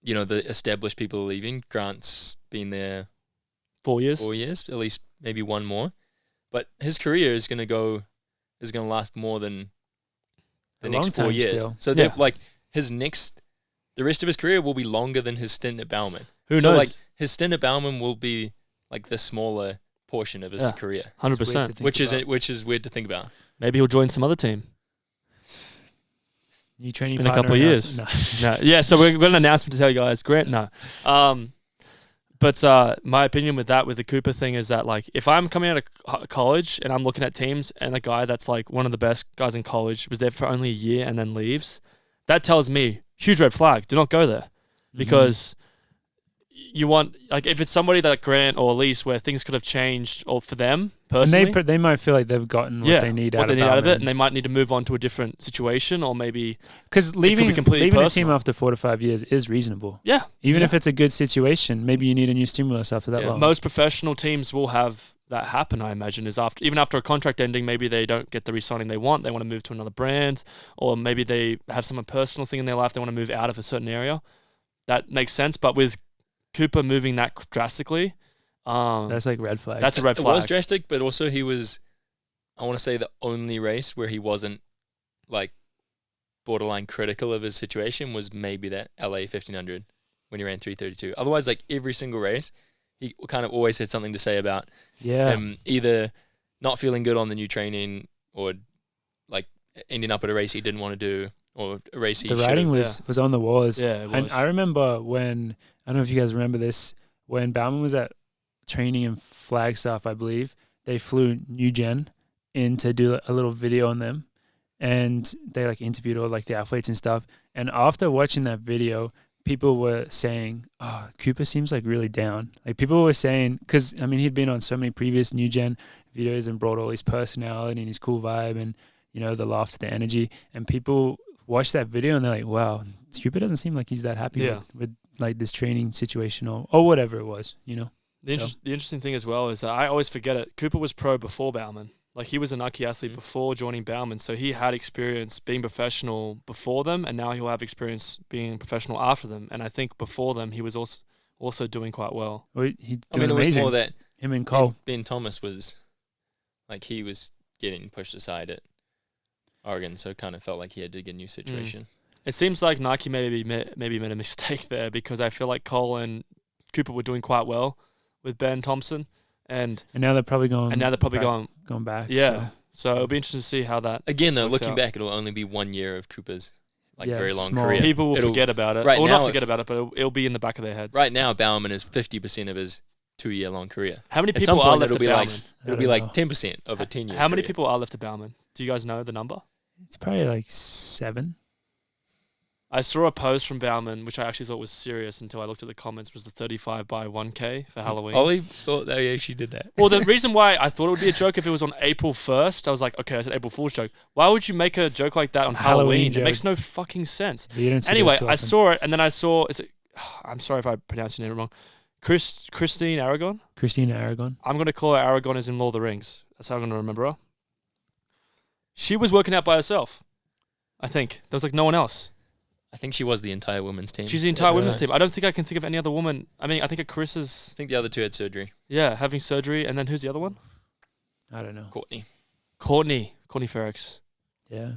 the established people are leaving. Grant's been there 4 years. 4 years, at least maybe one more. But his career is going to last more than the A next long 4 time years. still. So Yeah. the rest of his career will be longer than his stint at Bowerman. Who So knows? like his stint at Bowerman will be like the smaller portion of his Yeah. career, 100%. which is weird to think about. Maybe he'll join some other team. You training In a partner couple of years. announcement? No. Yeah, so we've got an announcement to tell you guys. Grant, no. But my opinion with the Cooper thing is that, like, if I'm coming out of college and I'm looking at teams and a guy that's, like, one of the best guys in college was there for only a year and then leaves, that tells me, huge red flag, do not go there. Because you want, like, if it's somebody like Grant or Elise where things could have changed or for them personally. And they might feel like they've gotten what they need out of it. And they might need to move on to a different situation, or maybe because leaving a personal. team after 4 to 5 years is reasonable. Yeah. Even if it's a good situation, maybe you need a new stimulus after that long. Most professional teams will have that happen, I imagine, is even after a contract ending, maybe they don't get the re-signing they want. They want to move to another brand, or maybe they have some personal thing in their life. They want to move out of a certain area. That makes sense. But with Cooper moving that drastically, that's like red flag. That's a red flag. It was drastic, but also he was, I want to say, the only race where he wasn't like borderline critical of his situation was maybe that LA 1500 when he ran 3:32. Otherwise, like every single race, he kind of always had something to say about him either not feeling good on the new training or like ending up at a race he didn't want to do or a race he The writing was on the walls. Yeah, it was. And I remember when, I don't know if you guys remember this, when Bowerman was at training in Flagstaff, I believe, they flew New Gen in to do a little video on them, and they like interviewed all like the athletes and stuff. And after watching that video, people were saying, "Oh, Cooper seems like really down." Like people were saying, because I mean he'd been on so many previous New Gen videos and brought all his personality and his cool vibe and the laughter, the energy, and people watch that video and they're like, "Wow, Cooper doesn't seem like he's that happy with like this training situation or whatever it was." The interesting thing as well is that I always forget it. Cooper was pro before Bowerman. Like he was a Nike athlete before joining Bowerman, so he had experience being professional before them, and now he'll have experience being professional after them. And I think before them, he was also doing quite well. It was amazing. More that him and Cole. Ben Thomas was like he was getting pushed aside at Oregon, so it kind of felt like he had to get a new situation. It seems like Nike maybe made a mistake there, because I feel like Cole and Cooper were doing quite well with Ben Thompson, and now they're probably going. Going back. Yeah. So it'll be interesting to see how that. Again, though, looking out. back, it'll only be 1 year of Cooper's very long career. People will forget about it. Right or now, not forget about it, but it'll be in the back of their heads. Right now, Bowerman is 50% of his 2-year-long career. How many people are left at Bowerman? Bowerman? It'll be like 10% of a 10-year. How many people are left at Bowerman? Do you guys know the number? It's probably like 7. I saw a post from Bowerman, which I actually thought was serious until I looked at the comments, was the 35 by 1K for Halloween. Olli thought they actually did that. Well, the reason why I thought it would be a joke if it was on April 1st, I was like, okay, it's an April Fool's joke. Why would you make a joke like that on Halloween? It makes no fucking sense. Anyway, I saw it, and then I saw, I'm sorry if I pronounced your name wrong, Christine Aragon? Christina Aragon. I'm going to call her Aragon as in Lord of the Rings. That's how I'm going to remember her. She was working out by herself, I think. There was like no one else. I think she was the entire women's team. She's the entire women's team. I don't think I can think of any other woman. I mean, I think Carissa's... I think the other two had surgery. Yeah, having surgery. And then who's the other one? I don't know. Courtney Ferrix. Yeah.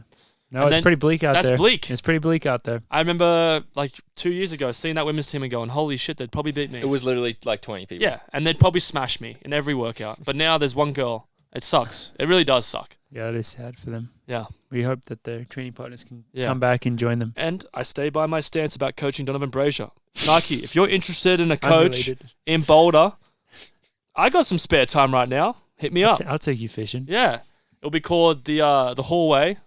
No, it's pretty bleak out there. That's bleak. It's pretty bleak out there. I remember like 2 years ago seeing that women's team and going, holy shit, they'd probably beat me. It was literally like 20 people. Yeah, and they'd probably smash me in every workout. But now there's one girl. It sucks. It really does suck. Yeah, it is sad for them. Yeah. We hope that their training partners can come back and join them. And I stay by my stance about coaching Donovan Brazier. Nike, if you're interested in a coach in Boulder, I got some spare time right now. Hit me up. I'll take you fishing. Yeah. It'll be called the Hallway.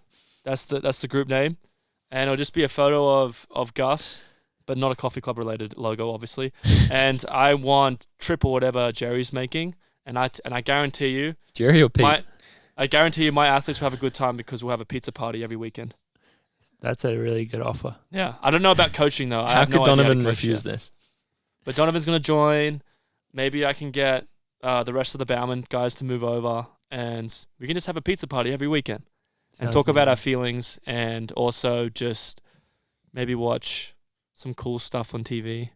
That's the group name. And it'll just be a photo of Gus, but not a coffee club related logo, obviously. And I want triple whatever Jerry's making. And I guarantee you, Jerry or Pete? I guarantee you my athletes will have a good time because we'll have a pizza party every weekend. That's a really good offer. Yeah. I don't know about coaching, though. How could Donovan refuse this? But Donovan's going to join. Maybe I can get the rest of the Bowerman guys to move over, and we can just have a pizza party every weekend and talk about our feelings, and also just maybe watch some cool stuff on TV.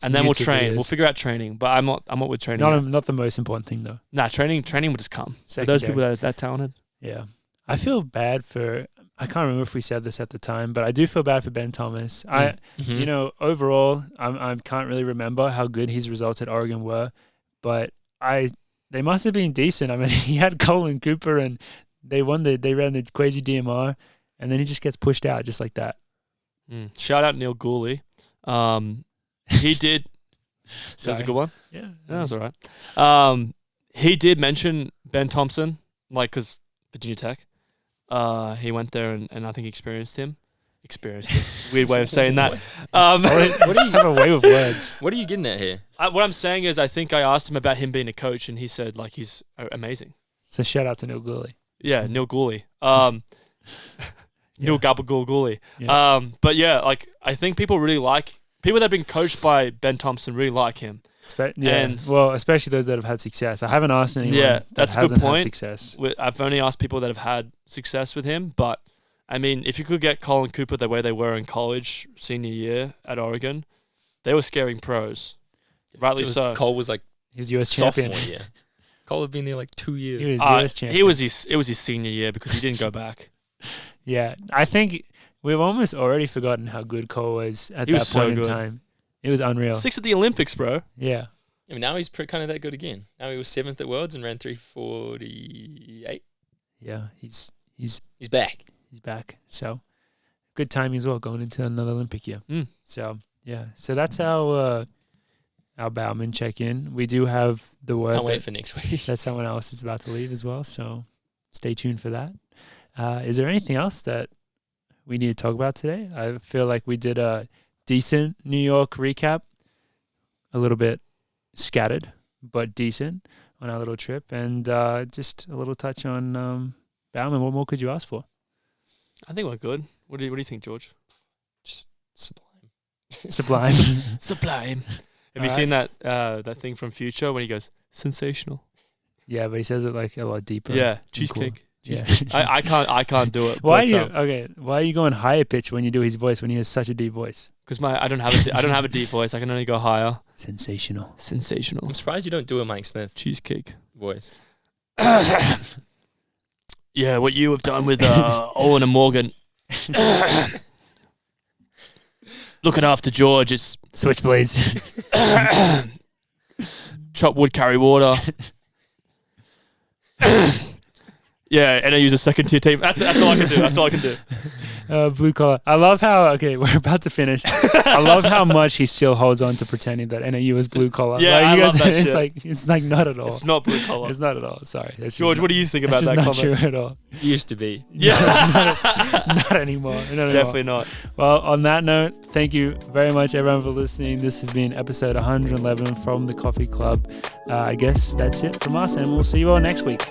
And then we'll train. We'll figure out training. But I'm not with training. Not the most important thing though. Nah, training will just come. For those people that are that talented. Yeah. I feel bad for, I can't remember if we said this at the time, but I do feel bad for Ben Thomas. Overall, I can't really remember how good his results at Oregon were, but they must have been decent. I mean, he had Cole and Cooper, and they ran the crazy DMR, and then he just gets pushed out just like that. Shout out Neil Gooley. He did. That was a good one. Yeah, that's all right. He did mention Ben Thompson, like, because Virginia Tech. He went there and I think he experienced him. experienced it. Weird way of saying that. What do you have a way with words? What are you getting at here? What I'm saying is, I think I asked him about him being a coach, and he said like he's amazing. So shout out to Neil Gooley. Yeah, Neil Gooley. Neil Gabagool. Yeah. But yeah, like I think people that have been coached by Ben Thompson really like him. Well, especially those that have had success. I haven't asked anyone. Yeah, that's a good point. Had success. I've only asked people that have had success with him, but I mean, if you could get Colin Cooper the way they were in college, senior year at Oregon, they were scaring pros. Rightly so. Cole was like He was US sophomore champion. year. Cole had been there like 2 years. He was US champion. It was his senior year because he didn't go back. Yeah, I think we've almost already forgotten how good Cole was at He that was so point in good. time. It was unreal. 6th at the Olympics, bro. Yeah. I mean, now he's kind of that good again. Now he was 7th at Worlds and ran 3:48. Yeah, he's back. He's back. So good timing as well, going into another Olympic year. So yeah, so that's our Bowerman check-in. We do have the word. Can't wait for next week. That someone else is about to leave as well. So stay tuned for that. Is there anything else that we need to talk about today? I feel like we did a decent New York recap, a little bit scattered, but decent on our little trip, and just a little touch on Bowerman. What more could you ask for? I think we're good. What do you think, George? Just sublime. Sublime. Sublime. Have you seen that thing from Future when he goes, sensational? Yeah, but he says it like a lot deeper. Yeah, cheesecake. Yeah. I can't do it. Why are you going higher pitch when you do his voice when he has such a deep voice? Because I don't have a deep voice. I can only go higher. Sensational. I'm surprised you don't do a Mike Smith Cheesecake voice. Yeah, what you have done with Olin and Morgan. Looking after George, it's Switchblades. chop wood, carry water. Yeah, and I use a second tier team. That's all I can do. Blue collar. I love how, we're about to finish. I love how much he still holds on to pretending that NAU is blue collar. Yeah, I love that shit. It's like not at all. It's not blue collar. It's not at all. Sorry. George, what do you think about that comment? comment? Not true at all. Used to be. Yeah. Not anymore. Definitely not. Well, on that note, thank you very much, everyone, for listening. This has been episode 111 from the Coffee Club. I guess that's it from us, and we'll see you all next week.